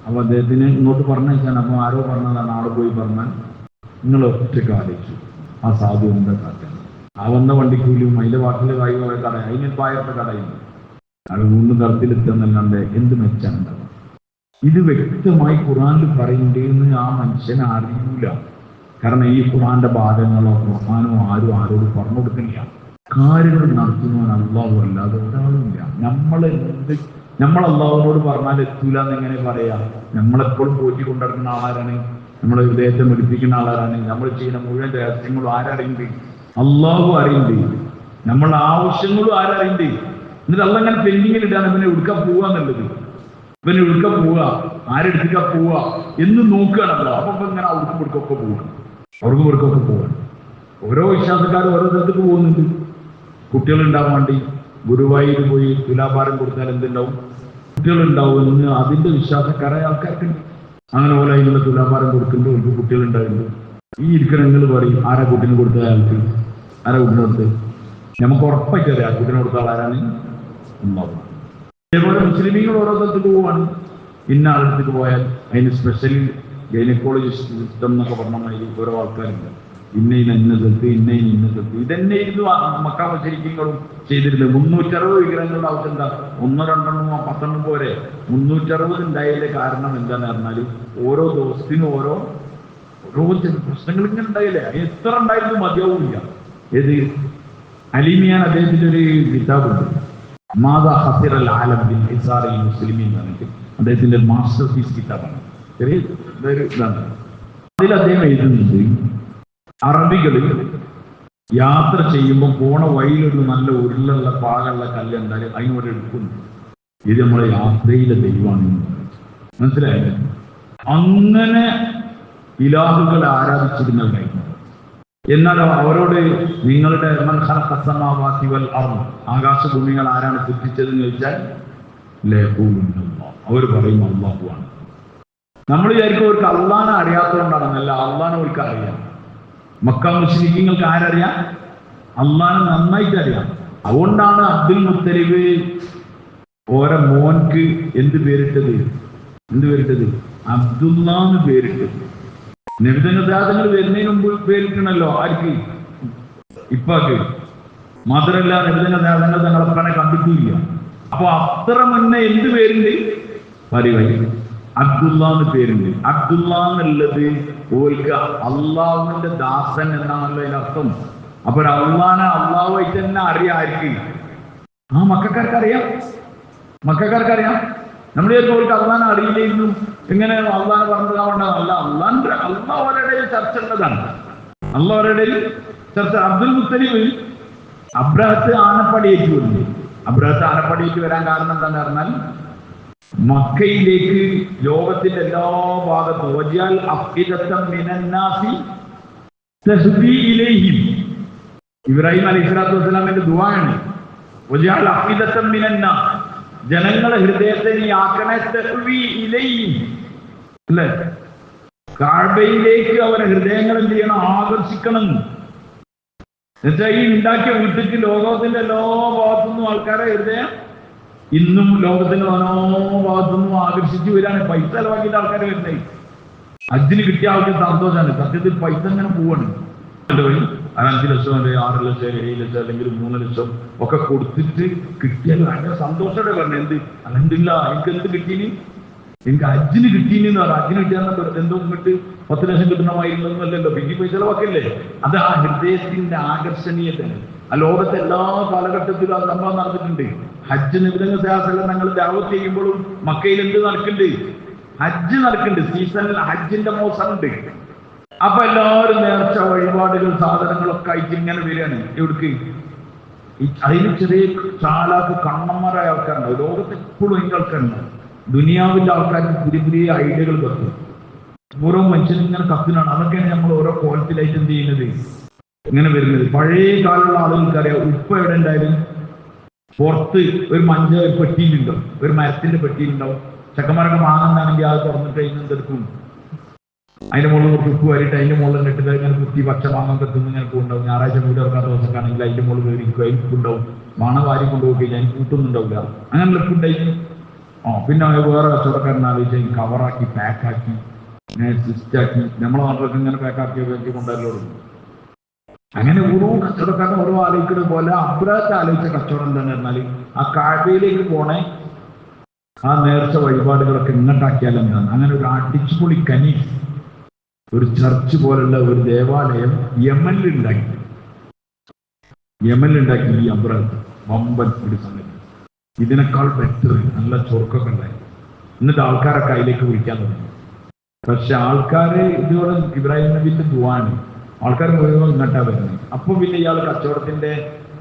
അപ്പൊ അദ്ദേഹത്തിന് ഇങ്ങോട്ട് പറഞ്ഞയച്ചാൽ, അപ്പൊ ആരോ പറഞ്ഞതാണ്, ആള് പോയി പറഞ്ഞാൽ നിങ്ങൾ ഒറ്റയ്ക്ക് ആലോചിച്ചു ആ സാധു എന്താ കാറ്റാണ്. ആ വന്ന വണ്ടിക്കൂലിയും അതിന്റെ വാക്കിൽ കായ് പോയ കട, അതിന് പായത്തെ കടയില്ല. അയാൾ 3 തരത്തിലെത്തുന്നല്ലാണ്ട് എന്ത് മെച്ചാനുണ്ടാവും? ഇത് വ്യക്തമായി ഖുർആനിൽ പറയുന്നുണ്ട് എന്ന് ആ മനുഷ്യനെ അറിയൂല. കാരണം ഈ ഖുർആന്റെ ഭാഗങ്ങളോ ഖുർആനോ ആരും ആരോട് പറഞ്ഞു കൊടുക്കില്ല. കാര്യങ്ങൾ നടത്തുന്നവൻ അള്ളാഹു അല്ലാതെ ഒരാളുമില്ല. നമ്മൾ അള്ളാഹുവിനോട് പറഞ്ഞാൽ എത്തൂല എന്നെങ്ങനെ പറയാ? നമ്മളെപ്പോഴും പോറ്റിക്കൊണ്ടിരിക്കുന്ന ആളാരാണ്? നമ്മളെ ഹൃദയത്തെ മെടിപ്പിക്കുന്ന ആളാരാണ്? നമ്മൾ ചെയ്യുന്ന മുഴുവൻ രഹസ്യങ്ങളും ആരറിയുന്നുണ്ട്? അള്ളാഹു അറിയുന്നുണ്ട്. നമ്മളുടെ ആവശ്യങ്ങളും ആരറിയുന്നുണ്ട്? എന്നിട്ട് അള്ളങ്ങനെ പെൻഡിങ്ങിലിട്ടാണ് പിന്നെ എടുക്കാൻ പോവാന്നുള്ളത്. ഇവന് എടുക്ക പോവുക, ആരെടുത്തിക്ക പോവുക എന്ന് നോക്കുകയാണല്ലോ. അപ്പൊ ഇങ്ങനെ അവർക്കും ഇവർക്കൊക്കെ പോവാണ്. ഓരോ വിശ്വാസക്കാരും ഓരോ സ്ഥലത്തേക്ക് പോകുന്നുണ്ട്. കുട്ടികളുണ്ടാവാൻ വേണ്ടി ഗുരുവായൂർ പോയി തുലാഭാരം കൊടുത്താൽ എന്തുണ്ടാവും? കുട്ടികളുണ്ടാവും എന്ന് അതിന്റെ വിശ്വാസക്കാരായ ആൾക്കാർക്കുണ്ട്. അങ്ങനെ പോലെ അതിനുള്ള തുലാഭാരം കൊടുക്കുമ്പോൾ അവർക്ക് കുട്ടികളുണ്ടായിരുന്നു. ഈ ഇരിക്കണങ്ങൾ പറയും, ആരാ കുട്ടിന് കൊടുത്ത അയാൾക്ക്? ആരാ കുട്ടിനെ കൊടുത്ത്? നമുക്ക് ഉറപ്പായിട്ട് അറിയാം കുട്ടിനെ കൊടുത്ത ആളാരാണ്. ഉണ്ടാവും. അതേപോലെ മുസ്ലിമീങ്ങൾ ഓരോ സ്ഥലത്തേക്ക് പോവാണ്. ഇന്ന ആളടുത്തേക്ക് പോയാൽ അതിന് സ്പെഷ്യൽ ഗൈനക്കോളജിസ്റ്റ് സിസ്റ്റം എന്നൊക്കെ പറഞ്ഞ മാതിരി ഓരോ ആൾക്കാരുണ്ട്. ഇന്ന സ്ഥലത്ത് ഇന്ന സ്ഥലത്ത് ഇതന്നെ ഇരുന്ന് മക്ക ശരിക്കും ചെയ്തിരുന്നത്. 360 വിഗ്രഹങ്ങളുടെ ആവശ്യം എന്താ? 1, 2, 10 പോരെ? 360 ഉണ്ടായതിന്റെ കാരണം എന്താന്ന് പറഞ്ഞാൽ ഓരോ ദിവസത്തിനും ഓരോ പ്രശ്നങ്ങൾ ഇങ്ങനെ ഉണ്ടായില്ലേ? എത്ര ഉണ്ടായിരുന്നു മതിയാവില്ല. ഏത് അലിമിയാൻ അദ്ദേഹത്തിന്റെ ഒരു കിതാബുണ്ട്, മാതാ ഹസിറൽ ആലം ബിൽ ഹിസാറിൽ മുസ്ലിമീൻ പറഞ്ഞിട്ട് അദ്ദേഹത്തിന്റെ മാസ്റ്റർ പീസ് കിതാബാണ്. ചെറിയ ഇതാണ്. അതിൽ അദ്ദേഹം എഴുതുന്നുണ്ട്, അറബികളിൽ യാത്ര ചെയ്യുമ്പോൾ പോണ വഴിയിലൊരു നല്ല ഉരുളുള്ള പാകുള്ള കല്ല് എന്തായാലും അതിനോട് എടുക്കുന്നു. ഇത് നമ്മളെ യാത്രയിലെ ദൈവമാണ്. മനസ്സിലായില്ലേ? അങ്ങനെ ഇലാഹുകളെ ആരാധിച്ചിരുന്നവരായിരുന്നു. എന്നാൽ അവരോട് നിങ്ങളുടെ ആകാശഭൂമികൾ ആരാണ് സൃഷ്ടിച്ചതെന്ന് ചോദിച്ചാൽ അവർ പറയും അല്ലാഹുവാണ്. നമ്മൾ വിചാരിക്കും അവർക്ക് അള്ളാനെ അറിയാത്തതുകൊണ്ടാണെന്നല്ല, അള്ളാനെ അവർക്ക് അറിയാം. മക്ക മുശ്രിക്കീങ്ങൾക്ക് ആരറിയാം? അള്ളാനെ നന്നായിട്ട് അറിയാം. അതുകൊണ്ടാണ് അബ്ദുൽ മുത്തലിബ് ഓരോ മോൻക്ക് എന്ത് പേരിട്ടത്? അബ്ദുല്ലാന്ന് പേരിട്ടത്. നബിതങ്ങൾ വരുന്നതിന് മുമ്പ് പേരിട്ടണല്ലോ. ആർക്ക്? ഇപ്പാക്ക് മാത്രമല്ല, നബിതങ്ങൾ തങ്ങളെ കണ്ടിട്ടില്ല. അപ്പൊ അത്ര മുന്നേ എന്ത് പേരുണ്ട്? പറയുവായി അബ്ദുല്ലാന്ന് പേരുണ്ട്. അബ്ദുല്ല എന്നുള്ളത് ഓൽക്ക് അള്ളാഹുവിന്റെ ദാസൻ എന്നാണല്ലോ അതിനർത്ഥം. അപ്പൊ അള്ളാനെ അള്ളാഹുവായിട്ട് തന്നെ അറിയാർക്ക്? ആ മക്കാർക്കറിയാം. നമ്മൾ ഓർക്ക് അള്ളാനെ അറിയില്ലായിരുന്നു. എങ്ങനെ അള്ളാനെ പറഞ്ഞതാവണ്ടതല്ല. അള്ളാഹുടെ ചർച്ച ഉള്ളതാണ്. അള്ളാഹുടെ ചർച്ച. അബ്ദുൽ മുത്തലിബ് അബ്രഹത്ത് ആനപ്പടിയേറ്റ് വരുന്നു. അബ്രഹത്ത് ആനപ്പടിയേറ്റ് വരാൻ കാരണം എന്താണെന്ന് പറഞ്ഞാൽ, മക്കയിലേക്ക് ലോകത്തിന്റെ എല്ലാ ഭാഗത്തും ഇബ്രാഹിം അലൈഹി സ്വലാത്തു വസ്സലാമിന്റെ ദുആയാണ്. ജനങ്ങളെ ഹൃദയത്തെ നീ ആക്കണേ അല്ലേ? കഅബയിലേക്ക് അവരെ ഹൃദയങ്ങൾ എന്ത് ചെയ്യണം? ആകർഷിക്കണം. എന്നുവെച്ചാൽ ഈ ഉണ്ടാക്കിയ വീട്ടിക്ക് ലോകത്തിന്റെ എല്ലാ ഭാഗത്തുനിന്നും ആൾക്കാരെ ഹൃദയം ഇന്നും ലോകത്തിന്റെ മനോഭാഗത്തുനിന്നും ആകർഷിച്ചു വരികയാണ്. പൈസ ചെലവാക്കിയിട്ട് ആൾക്കാർ വരുന്നത്. ഹജ്ജിന് കിട്ടിയ ആൾക്ക് സന്തോഷമാണ്. സത്യത്തിൽ പൈസ ഇങ്ങനെ പോവാണ്. 5 ലക്ഷം അല്ലെങ്കിൽ 6 ലക്ഷം 7 ലക്ഷം അല്ലെങ്കിൽ 3 ലക്ഷം ഒക്കെ കൊടുത്തിട്ട് കിട്ടിയാൽ ഭയങ്കര സന്തോഷത്തോടെ പറഞ്ഞു. എന്ത് അൽഹംദുലില്ലാ, എനിക്ക് എന്ത് കിട്ടീനി? എനിക്ക് ഹജ്ജിന് കിട്ടീന്ന് പറഞ്ഞു. ഹജ്ജിന് കിട്ടിയാൽ എന്തോ ഇങ്ങോട്ട് 10 ലക്ഷം കിട്ടണമായിരുന്നല്ലോ. പിന്നെ പൈസ ചെലവാക്കില്ലേ? അത് ആ ഹൃദയത്തിന്റെ ആകർഷണീയതയാണ്. ആ ലോകത്തെ എല്ലാ കാലഘട്ടത്തിലും ആ സംഭവം നടന്നിട്ടുണ്ട്. ഹജ്ജ് നിബിധങ്ങൾ ഞങ്ങൾ ദഅവത്ത് ചെയ്യുമ്പോഴും മക്കയിൽ എന്ത് നടക്കുന്നുണ്ട്? ഹജ്ജ് നടക്കുന്നുണ്ട്. സീസണിൽ ഹജ്ജിന്റെ മോസമുണ്ട്. അപ്പൊ എല്ലാവരും നേർച്ച വഴിപാടുകൾ സാധനങ്ങളൊക്കെ ആയിട്ട് ഇങ്ങനെ വരികയാണ്. എവിടേക്ക്? അതിന് ചെറിയ ചാലാക്ക് കണ്ണന്മാരായ ആൾക്കാരുണ്ടാവും. ലോകത്ത് എപ്പോഴും അതിൻ്റെ ആൾക്കാരുണ്ടാവും. ദുനിയാവിന്റെ ആൾക്കാർക്ക് പുതിയ പുതിയ ഐഡിയകൾ കത്തും. ഓരോ മനുഷ്യനും ഇങ്ങനെ കത്തിനാണ്. അതൊക്കെയാണ് നമ്മൾ ഓരോ കോലത്തിലായിട്ട് എന്ത് ചെയ്യുന്നത്, ഇങ്ങനെ വരുന്നത്. പഴയ കാലമുള്ള ആളുകൾക്കറിയാം, ഉപ്പ് എവിടെ ഉണ്ടായാലും പുറത്ത് ഒരു മഞ്ഞ പെട്ടിയിലുണ്ടാവും, ഒരു മരത്തിന്റെ പെട്ടിയിലുണ്ടാവും. ചെക്കന്മാരൊക്കെ വാങ്ങുന്നതാണെങ്കിൽ അത് തുറന്നിട്ട് അതിന് എന്തെടുക്കും? അതിന്റെ മുകളിൽ കുറച്ച് ഉപ്പ് വരിയിട്ട് അതിന്റെ മുകളിൽ ഇട്ടിട്ട് ഇങ്ങനെ കുത്തി പച്ച മാങ്ങ കത്തുന്ന ഇങ്ങനെ ഉണ്ടാവും. ഞായറാഴ്ച വീട് ഇറക്കാത്ത ദിവസമൊക്കെയാണെങ്കിൽ അതിന്റെ മുകളിൽ കയറിക്കും. അതിൽ ഉപ്പുണ്ടാവും. മാണ വാരി കൊണ്ടുപോയി ഞാൻ കൂട്ടൊന്നുണ്ടാവില്ല. അങ്ങനെ ഉപ്പുണ്ടായി. പിന്നെ വേറെ കച്ചവടക്കാരൻ ആലോചിച്ച് കവറാക്കി പാക്കാക്കി സിസ്റ്റാക്കി നമ്മളെ നാട്ടിലൊക്കെ ഇങ്ങനെ പാക്കാക്കി കൊണ്ടുവരലോ. അങ്ങനെ ഓരോ കച്ചവടക്കാരനും ഓരോ ആലോചിക്കുന്നത് പോലെ അബ്രഹത്ത് ആലോചിച്ച കച്ചവടം എന്താണെന്ന് പറഞ്ഞാൽ, ആ കാഴ്ചയിലേക്ക് പോണേ ആ നേർച്ച വഴിപാടുകളൊക്കെ ഇങ്ങോട്ടാക്കിയാൽ എന്താണ്? അങ്ങനെ ഒരു അടിച്ചുപൊളി കനീസ്, ഒരു ചർച്ച് പോലുള്ള ഒരു ദേവാലയം യമനിലുണ്ടാക്കി ഈ അബ്രഹത്ത്. വമ്പൻ ഒരു സംഗതി. ഇതിനേക്കാൾ ബെറ്റർ നല്ല ചൊറുക്കൊക്കെ ഉണ്ടായി. എന്നിട്ട് ആൾക്കാരൊക്കെ അതിലേക്ക് വിളിക്കാൻ തുടങ്ങി. പക്ഷെ ആൾക്കാര് ഇതുപോലെ ഇബ്രാഹിം നബിന്റെ ദുആണ്. ആൾക്കാർ മുഴുവൻ ഇങ്ങോട്ടാ വരുന്നത്. അപ്പൊ പിന്നെ ഇയാൾ കച്ചവടത്തിന്റെ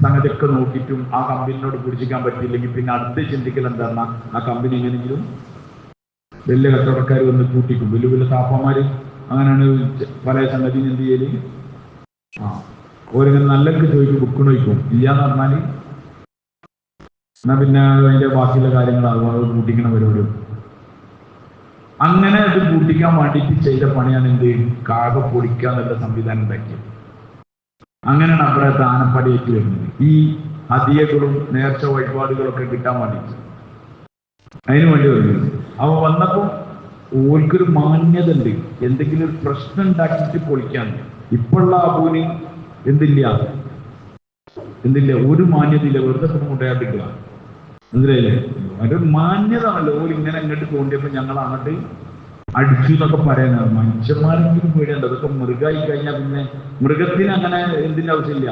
സംഗതിയൊക്കെ നോക്കിയിട്ടും ആ കമ്പനിയോട് പിടിച്ചിക്കാൻ പറ്റിയില്ലെങ്കിൽ പിന്നെ അടുത്ത് ചിന്തിക്കൽ എന്താണ്? ആ കമ്പനി എങ്ങനെയെങ്കിലും വലിയ കച്ചവടക്കാർ വന്ന് കൂട്ടിക്കും. വലിയ വലിയ താപ്പന്മാര് അങ്ങനെയാണ് പല സംഗതി എന്ത് ചെയ്യല്. ഓരിങ്ങനെ നല്ലൊക്കെ ചോദിക്കും, ബുക്കിന് വയ്ക്കും. ഇല്ലാന്ന് പറഞ്ഞാല് എന്നാ പിന്നെ അതിന്റെ ബാക്കിയുള്ള കാര്യങ്ങൾ അതുപോലെ കൂട്ടിക്കണ പരിപാടി. അങ്ങനെ അത് കൂട്ടിക്കാൻ വേണ്ടിയിട്ട് ചെയ്ത പണിയാണ് എന്ത്? കാക പൊടിക്കുക എന്നുള്ള സംവിധാനം ഉണ്ടാക്കിയത്. അങ്ങനെയാണ് അബ്രഹത്ത് ആനപ്പടിയേറ്റ് വരുന്നത്. ഈ ഹദിയകളും നേർച്ച വഴിപാടുകളൊക്കെ കിട്ടാൻ വേണ്ടിയിട്ട് അതിനു വേണ്ടി വരുന്നത്. അവ വന്നപ്പോൾ ഓർക്കൊരു മാന്യത ഉണ്ട്. എന്തെങ്കിലും ഒരു പ്രശ്നം ഉണ്ടാക്കിയിട്ട് പൊളിക്കാൻ. ഇപ്പോഴുള്ള അബൂന് എന്തില്ല, ഒരു മാന്യതയില്ല. വെറുതെ കൊണ്ടുപോയാണ്ടില്ല. മനസ്സിലായില്ലേ? ഒരു മാന്യത ആണല്ലോ. ഓര് ഇങ്ങനെ അങ്ങോട്ട് തോണ്ടിയപ്പോൾ ഞങ്ങൾ അങ്ങോട്ട് അടിച്ചു എന്നൊക്കെ പറയാനാണ്. മനുഷ്യന്മാരെങ്കിലും പേടിയുണ്ട്. അതൊക്കെ മൃഗമായി കഴിഞ്ഞാൽ പിന്നെ മൃഗത്തിന് അങ്ങനെ എന്തിൻ്റെ ആവശ്യമില്ല.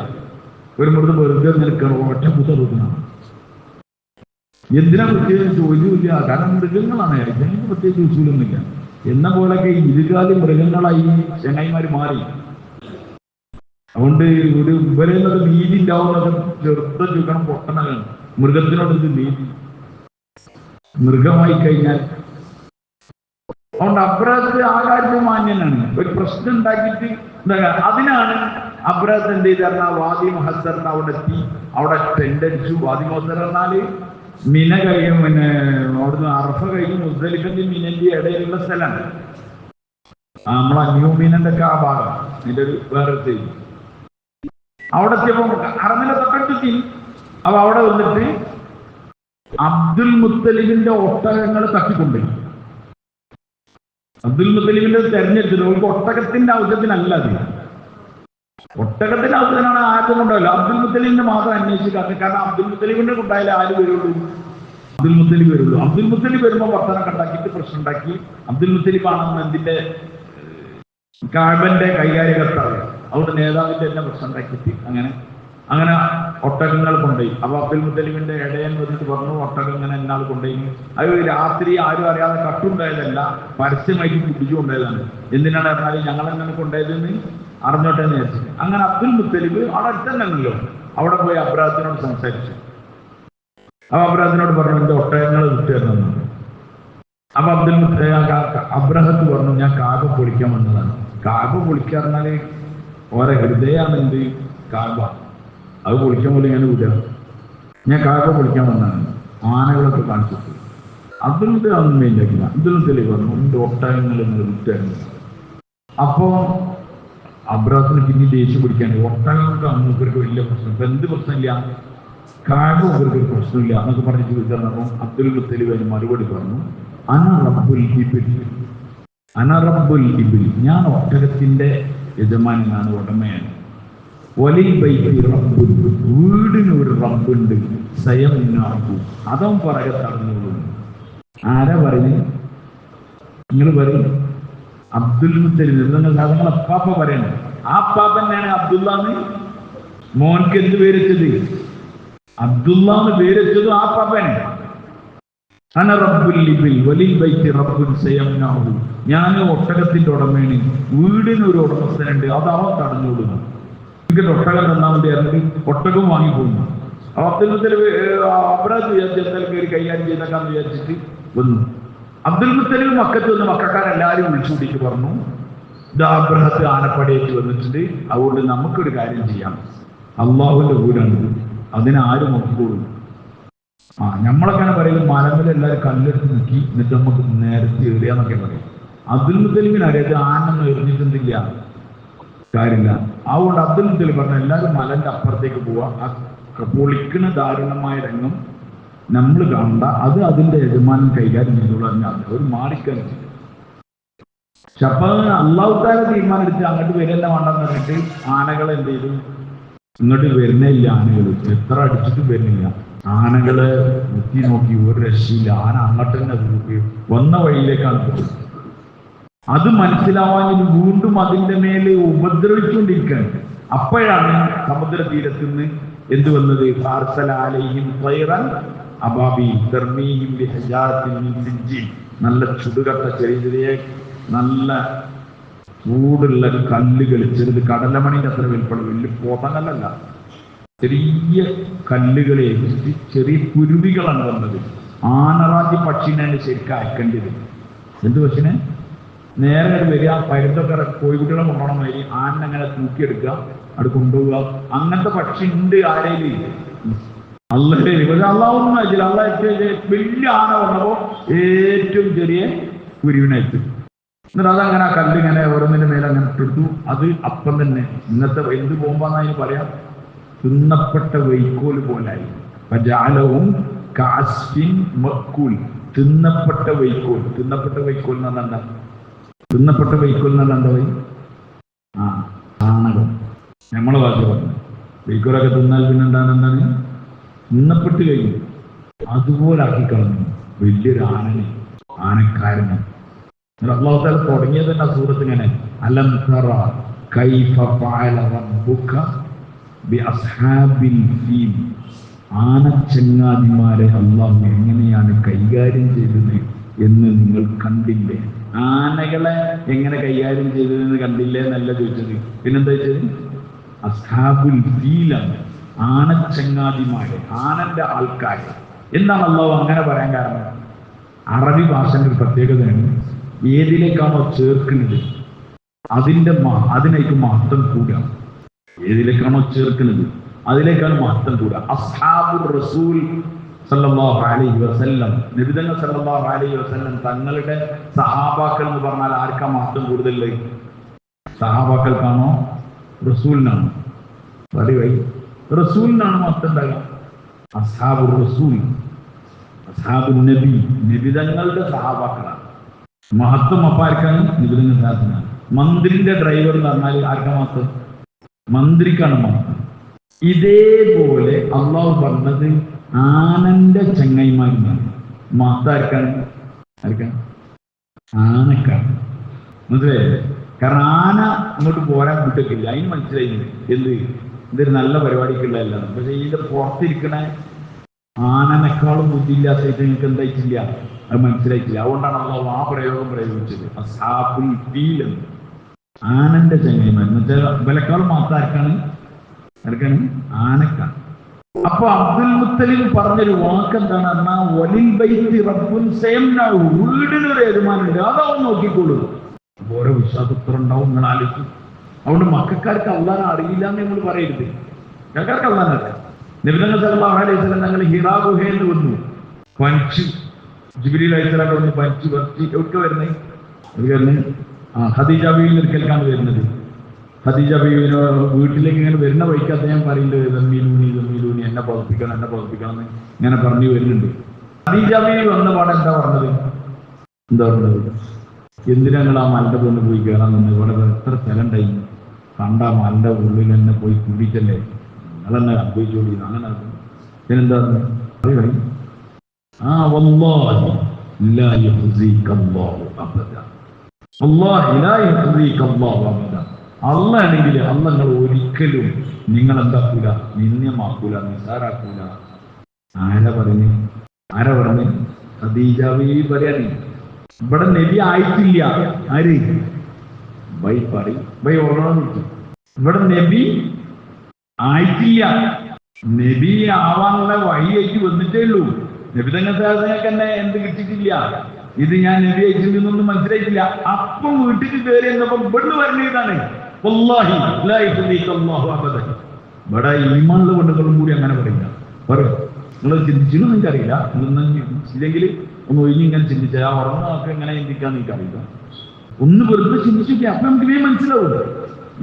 ഒരു മൃഗം വെറുതെ നിൽക്കണം, ഒറ്റ പുത തോന്നാണ്. എന്തിനാ പ്രത്യേകിച്ച് ചോദ്യമില്ല. കാരണം മൃഗങ്ങളാണ്. ഇതിന് പ്രത്യേകിച്ച് ഉസൂലൊന്നുമില്ല. എന്ന പോലൊക്കെ ഇരുകാലി മൃഗങ്ങളായി ചെങ്ങായിമാര് മാറി. അതുകൊണ്ട് ഒരു ഇവരെന്നത് നീതി ഉണ്ടാവുന്നത് ചെറുത്ത ചുക്കണം പൊട്ടനാണ്. മൃഗത്തിനോട് ഇത് നീതി, മൃഗമായി കഴിഞ്ഞാൽ. അതുകൊണ്ട് അബ്രഹത്ത് ആ കാര്യത്തിൽ മാന്യനാണ്. ഒരു പ്രശ്നം ഉണ്ടാക്കിയിട്ട് അതിനാണ് അബ്രഹത്ത് എന്ത് ചെയ്ത് വാദി മഹസറിന് അവിടെ എത്തി, അവിടെ ടെന്റ് അടിച്ചു. വാദി മഹസർ പറഞ്ഞാല് മിന കഴിയും, പിന്നെ അവിടുന്ന് അറഫ കഴിഞ്ഞ് മുസ്ദലിഫിന്റെ മിനന്റെ ഇടയിലുള്ള സ്ഥലമാണ്. നമ്മളെ ന്യൂ മിനന്റെ ഒക്കെ ആ ഭാഗം, ഇതിന്റെ ഒരു വേറെ ചെയ്തു. അവിടെ എത്തിയപ്പോ അറബിനെ തൊട്ടടുത്തെത്തി. അപ്പൊ അവിടെ വന്നിട്ട് അബ്ദുൽ മുത്തലിബിന്റെ ഒട്ടകങ്ങൾ തട്ടിക്കൊണ്ടുപോയി. അബ്ദുൽ മുത്തലിബിന്റെ തെരഞ്ഞെടുത്തത് അവർക്ക് ഒട്ടകത്തിന്റെ ആവശ്യത്തിനല്ല. അത് ഒട്ടകത്തിന്റെ ആവശ്യത്തിനാണ് ആരും കൊണ്ടല്ലോ. അബ്ദുൽ മുത്തലിബിന്റെ മാത്രം അന്വേഷിക്കാത്ത, കാരണം അബ്ദുൽ മുത്തലിബിന്റെ കൊണ്ടായാലും ആര് വരുള്ളൂ? അബ്ദുൽ മുത്തലിബ് വരുള്ളൂ. അബ്ദുൽ മുത്തലിബ് വരുമ്പോൾ വർത്തനൊക്കെ ഉണ്ടാക്കിയിട്ട് പ്രശ്നം ഉണ്ടാക്കി. അബ്ദുൽ മുത്തലിബ് ആണെന്ന് എന്തിന്റെ കാബന്റെ കൈകാര്യകർത്താവ്, അതുകൊണ്ട് നേതാവിന്റെ എല്ലാം പ്രശ്നം ഉണ്ടാക്കിയിട്ട് അങ്ങനെ ഒട്ടകങ്ങൾ കൊണ്ടുപോയി. അപ്പൊ അബ്ദുൽ മുത്തലിബിന്റെ ഇടയൻ വന്നിട്ട് പറഞ്ഞു, ഒട്ടകം ഇങ്ങനെ എന്നാൾ കൊണ്ടുപോയി. അത് രാത്രി ആരും അറിയാതെ കട്ടുണ്ടായതല്ല, പരസ്യമായിട്ട് പിടിച്ചു കൊണ്ടുപോയതാണ്. എന്തിനാണ് പറഞ്ഞാൽ ഞങ്ങൾ എങ്ങനെ കൊണ്ടുപോയതെന്ന് അറിഞ്ഞോട്ടെ എന്ന് വിചാരിച്ചു. അങ്ങനെ അബ്ദുൽ മുത്തലിബ് അവിടെ അടുത്തല്ലോ, അവിടെ പോയി അബ്രാഹത്തിനോട് സംസാരിച്ചു. അപ്പൊ അബ്രാഹത്തിനോട് പറഞ്ഞു, എന്റെ ഒട്ടകങ്ങൾ വിട്ടുതരണം. അപ്പൊ അബ്രഹത്ത് പറഞ്ഞു, ഞാൻ കാബ പൊളിക്കാൻ വന്നതാണ്. കാബ പൊളിക്കാൻ പറഞ്ഞാല് ഓരോ ഹൃദയമാണ് എന്ത് കാബ, അത് പൊളിക്കാൻ പോലെ ഞാൻ വിടുക. ഞാൻ കാബ പൊളിക്കാൻ വന്നതാണ്. ആനകളൊക്കെ കാണിച്ചു. അബ്ദുൽ അതൊന്നും വേണ്ടിയില്ല. അബ്ദുൽ മുത്തലിബ് പറഞ്ഞു, എന്റെ ഒട്ടകങ്ങൾ വിട്ടുതരണം. അപ്പോ അബ്രാഹത്തിന് പിന്നെ ദേഷ്യം പിടിക്കാണ്ട്, ഒട്ടകങ്ങൾക്ക് മൂപ്പർക്ക് വലിയ പ്രശ്നം, ഇപ്പൊ എന്ത് പ്രശ്നമില്ല, കാബ മൂപ്പർക്ക് ഒരു പ്രശ്നമില്ല എന്നൊക്കെ പറഞ്ഞ് ചോദിച്ചാൽ അബ്ദുൽ മുത്തലിബ് അതിന് മറുപടി പറഞ്ഞു, അന റബ്ബുൽ ഇബിൽ, ഞാൻ ഒട്ടകത്തിന്റെ യജമാനാണ്, ഉടമയാണ്. വലിൽ ബൈത്തി റബ്ബുൽ, വീടിന് ഒരു റബ്ബുണ്ട്, സയംനാഹു, അതവൻ പറയ തടഞ്ഞോളൂ. ആരാ പറയുന്നത്? നിങ്ങൾ പറയും അബ്ദുൽ മുത്തലിബ്. നിങ്ങൾ അപ്പാപ്പ പറയണം. ആ അപ്പാപ്പ തന്നെയാണ് അബ്ദുല്ലാന്ന് മോൻക്ക് എന്ത് പേരെച്ചത്? അബ്ദുല്ലാന്ന് പേരെച്ചത് ആ അപ്പാപ്പനെ. അന റബ്ബുൽ ഇബിൽ വലിൽ ബൈത്തി റബ്ബുൻ സയംനാഹു, ഞാൻ ഒട്ടകത്തിന്റെ ഉടമയാണ്, വീടിനൊരു ഉടമസ്ഥനുണ്ട്, അത് അവൻ തടഞ്ഞോളുന്നു. എനിക്ക് ഒട്ടകം തന്നാൻ വേണ്ടി ഇറങ്ങി ഒട്ടകം വാങ്ങിപ്പോകുന്നു. അബ്ദുൽ മുത്തലിബ് അബ്രാഹത്ത് വിചാരിച്ച് എന്തായാലും കയറി കൈകാര്യം ചെയ്തേക്കാന്ന് വിചാരിച്ചിട്ട് വന്നു. അബ്ദുൽ മുത്തലിബ് മക്കത്ത് വന്ന് മക്കാരെല്ലാവരും വിളിച്ചുകൂടിയിട്ട് പറഞ്ഞു, ഇത് അബ്രഹത്ത് ആനപ്പടയേറ്റ് വന്നിട്ടുണ്ട്, അതുകൊണ്ട് നമുക്കൊരു കാര്യം ചെയ്യാം, അള്ളാഹുവിന്റെ വീടാണിത്, അതിനാരും നോക്കിക്കോളും. നമ്മളൊക്കെ പറയും മലമിൽ എല്ലാവരും കല്ലെടുത്ത് നോക്കി എന്നിട്ട് നമുക്ക് നേരത്തെ എറിയാന്നൊക്കെ പറയും. അബ്ദുൽ മുത്തലിബിന് അറിയാതെ ആനൊന്നും എറിഞ്ഞിട്ടുണ്ടില്ല, കാര്യമില്ല. അതുകൊണ്ട് അബ്ദുൽ മുത്തലിബ് പറഞ്ഞ എല്ലാവരും മലന്റെ അപ്പുറത്തേക്ക് പോവാ, ആ പൊളിക്കുന്ന ദാരുണമായ രംഗം നമ്മൾ കണ്ട അത് അതിന്റെ യജമാനൻ കൈകാര്യം ചെയ്തോളൂ. അവർ മാറിക്കാൻ ചെയ്തു. പക്ഷെ അപ്പൊ അള്ളാഹുത്താര തീരുമാനം എടുത്ത് അങ്ങോട്ട് വരെല്ലാം വേണ്ടെന്ന് പറഞ്ഞിട്ട് ആനകളെ എന്ത് ചെയ്തു? ഇങ്ങോട്ട് വരുന്നില്ല. ആനകൾ എത്ര അടിച്ചിട്ടും വരുന്നില്ല. ആനകളെ മുത്തി നോക്കി ഒരു രക്ഷയില്ല. ആന അങ്ങോട്ട് തന്നെ വന്ന വഴിയിലേക്കാണ് പോകുന്നത്. അത് മനസ്സിലാവാൻ വീണ്ടും അതിന്റെ മേലെ ഉപദ്രവിച്ചുകൊണ്ടിരിക്കുകയാണ്. അപ്പോഴാണ് സമുദ്ര തീരത്ത് നിന്ന് എന്ത് വന്നത്? നല്ല ചുടുകട്ട ചെറിയ ചെറിയ നല്ല ചൂടുള്ള കല്ലുകൾ, ചെറുത് കടലമണിന്റെ അത്ര വലിപ്പമുള്ള വലിയ പോതകല്ലല്ല, ചെറിയ കല്ലുകളെ ചെറിയ കുരുവികളാണ് വന്നത്. ആനറാജി പക്ഷിനെ ശരിക്കും അയക്കേണ്ടത്. എന്ത് പക്ഷിനെ? നേരെ വരിക, പരുന്തൊക്കെ കോഴിക്കുട്ടികളെ കൊണ്ടോണം വരി ആനങ്ങനെ തൂക്കിയെടുക്കുക, അവിടെ കൊണ്ടുപോവുക. അങ്ങനത്തെ പക്ഷി ഉണ്ട് ആരേലും? അള്ളാഹൊന്നും അയച്ചില്ല. അള്ളാഹ് വലിയ ആന വന്നപ്പോ ഏറ്റവും ചെറിയ കുരുവിനയച്ചു. എന്നിട്ട് അതങ്ങനെ ആ കല്ലിങ്ങനെ ഓരോന്നിന്റെ മേലെ അങ്ങനെ ഇട്ടെടുത്തു. അത് അപ്പം തന്നെ ഇന്നത്തെ എന്ത് പോകുമ്പോന്ന് അതിന് പറയാം, തിന്നപ്പെട്ട വൈക്കോൽ പോലായി. ജാലവും കാസ്ഫിൻ മക്കൂൽ, തിന്നപ്പെട്ട വൈക്കോൽ. തിന്നപ്പെട്ട വൈക്കോൽ എന്ന് പറഞ്ഞാൽ എന്താ? തിന്നപ്പെട്ട വൈക്കോൽ എന്ന് പറഞ്ഞാൽ എന്താ വൈ? ചാണകം. നമ്മളെ ഭാഷ പറഞ്ഞു വൈക്കോലൊക്കെ തിന്നാൽ പിന്നെ എന്താണ്? തിന്നപ്പെട്ട് കഴിഞ്ഞു. അതുപോലെ ആക്കി കളഞ്ഞു വലിയൊരു ആനനെ, ആനക്കാരനെ. അല്ലാഹു തആല തുടങ്ങിയത് തന്നെ സൂറത്ത് ഇങ്ങനെ, അലം തറ കൈഫ ഫഅല റബ്ബുക ബി അസ്ഹാബിൽ ഫീൽ. ആനച്ചങ്ങാതിമാരെ അല്ലാഹു എങ്ങനെയാണ് കൈകാര്യം ചെയ്തത് എന്ന് നിങ്ങൾ കണ്ടില്ലേ? ആനകളെ എങ്ങനെ കൈകാര്യം ചെയ്തതെന്ന് കണ്ടില്ലേ എന്നല്ല ചോദിച്ചത്. പിന്നെന്താ ചോദിച്ചത്? അസ്ഹാബുൽ ഫീലാണ്, ആനച്ചങ്ങാതിമാര്, ആനന്റെ ആൾക്കാര്. എന്താണ് അള്ളാഹു അങ്ങനെ പറയാൻ കാരണം? അറബി ഭാഷന്റെ ഒരു പ്രത്യേകതയാണ്, ഏതിലേക്കാണോ ചേർക്കുന്നത് അതിനേക്ക് മഹത്വം കൂടുക. ഏതിലേക്കാണോ ചേർക്കുന്നത് അതിലേക്കാണ് മഹത്വം കൂടുക. അസ്ഹാബുർ റസൂൽ സല്ലല്ലാഹു അലൈഹി വസല്ലം, നബി തങ്ങൾ സല്ലല്ലാഹു അലൈഹി വസല്ലം തങ്ങളുടെ സഹാബാക്കൾ എന്ന് പറഞ്ഞാൽ ആർക്കാ മഹത്വം കൂടുതൽ? സഹാബാക്കൾക്കാണോ റസൂലിനാണോ? റസൂലിനാണ് മഹത്വം ഉണ്ടാകുക. അസ്ഹാബുർ റസൂൽ, അസ്ഹാബുൻ നബി, നബിതങ്ങളുടെ സഹാബാക്കളാണ് മഹത്വം. അപ്പൊ ആർക്കാണ്? നബിതങ്ങൾ സാധനമാണ്. മന്ത്രിന്റെ ഡ്രൈവർ എന്ന് പറഞ്ഞാൽ ആർക്കാ മഹത്വം? മന്ത്രിക്കാണ് മഹത്വം. ഇതേപോലെ അള്ളാഹു പറഞ്ഞത് ആനന്റെ ചങ്ങായിമാരുമാണ് മഹത്വം. ആർക്കാണ്? ആനക്കാണ്. മനസ്സിലായേ? കാരണം ആന അങ്ങോട്ട് പോരാൻ വിട്ടൊക്കില്ല. അതിന് മനസ്സിലായില്ലേ ഇതൊരു നല്ല പരിപാടിക്കുള്ളതല്ല. പക്ഷെ ഇതിന്റെ പുറത്തിരിക്കണ ആനനേക്കാളും ബുദ്ധിയില്ലാത്ത നിങ്ങൾക്ക് എന്തായിട്ടില്ല, അത് മനസ്സിലായിട്ടില്ല. അതുകൊണ്ടാണ് അള്ളാഹു ആ പ്രയോഗം പ്രയോഗിച്ചത്, അസ്ഹാബുൽ ഫീൽ എന്ന്. ആനന്റെ ചങ്ങായിമാർ എന്നുവെച്ചാൽ വിലക്കാളും മാത്രം ആർക്കാണ്? ആനക്കാണ്. അപ്പൊ അബ്ദുൽ മുത്തലിബ് പറഞ്ഞൊരു വാക്കെന്താണ് പറഞ്ഞാൽ, വലിൽ ബൈത്തി റബ്ബുൻ സയംനഉ, വീടിനൊരു യജമാനുണ്ട്, അതാവും നോക്കിക്കോളൂ. ഓരോ വിശ്വാസത്ര ഉണ്ടാവും, നിങ്ങൾ ആലോചിക്കും. അതുകൊണ്ട് മക്കാർക്ക് അള്ളാനെ അറിയില്ല എന്ന് നമ്മൾ പറയരുത്. മക്കാർക്ക് അള്ളാനെ അറിയാം. നബി തങ്ങൾ സല്ലല്ലാഹു അലൈഹി വസല്ലം ഞങ്ങൾ ഹിറാ ഗുഹയിൽ വന്നു, പനിച്ചു. ജിബ്രീൽ അലൈഹിസ്സലാം വന്ന് പനിച്ചു വരച്ച് എവിടെ വരുന്നത്? ഖദീജ ബീവിന്റെ അടുക്കലേക്കാണ് വരുന്നത്. ഖദീജ ബീവിന് വീട്ടിലേക്ക് ഇങ്ങനെ വരുന്ന വഴിക്ക് അദ്ദേഹം പറയുന്നത്, ദമ്മീലൂനി എന്നെ പതിപ്പിക്കണം എന്ന് ഇങ്ങനെ പറഞ്ഞു വരുന്നുണ്ട്. ഖദീജ ബീവി വന്ന പാടെ എന്താ പറഞ്ഞത്? എന്തിനാ നിങ്ങൾ ആ മലന്റെ കൊണ്ട് പോയി കയറാൻ നിന്ന്? ഇവിടെ എത്ര സ്ഥലം ഉണ്ടായി, കണ്ട മലന്റെ ഉള്ളിൽ തന്നെ പോയി കൂടിയിട്ടല്ലേ, നിങ്ങളെന്നെ അനുഭവിച്ചോളി. അങ്ങനെ പിന്നെന്താ? വല്ലാഹി ലാ യുഖ്സിക അല്ലാഹു അബദ, വല്ലാഹി ലാ യുഖ്സിക അല്ലാഹു അബദ. അല്ലാഹ് ആണെങ്കിൽ അല്ലാഹ് നിങ്ങൾ ഒരിക്കലും നിങ്ങൾ എന്താക്കൂല, നിന്ദ്യമാക്കൂല, നിസാരാക്കൂല. ആരാ പറഞ്ഞു? ഖദീജ ബീവി പറയാനേ. ഇവിടെ നബി ആയിട്ടില്ല. ആര്? ഇവിടെ നബി ആയിട്ടില്ല. നബി ആവാനുള്ള വഴിയേക്ക് വന്നിട്ടേ ഉള്ളൂ. നബി തങ്ങൾക്ക് തന്നെ എന്ത് കിട്ടിയിട്ടില്ല. ഇത് ഞാൻ നബി അയച്ചിട്ടൊന്നും മനസ്സിലായിട്ടില്ല. അപ്പം വീട്ടിൽ കയറി എന്നപ്പം ഇവിടുന്ന് പറഞ്ഞതാണ്, വല്ലാഹി ലാ യുഖ്സിക അല്ലാഹു അബദ. ഇവിടെ ഈമാനുള്ള പെണ്ണുങ്ങളും കൂടി അങ്ങനെ പറയില്ല. പറയും നിങ്ങൾ ചിന്തിച്ചിട്ടും എനിക്കറിയില്ല. ഇല്ലെങ്കിൽ ഒന്ന് ഒഴിഞ്ഞിങ്ങനെ ചിന്തിച്ചാൽ ആ ഉറങ്ങൊക്കെ എങ്ങനെ ചിന്തിക്കാന്ന് എനിക്കറിയില്ല. ഒന്ന് വെറുതെ ചിന്തിച്ചിട്ട് അപ്പൊ നമുക്ക് മനസ്സിലാവും.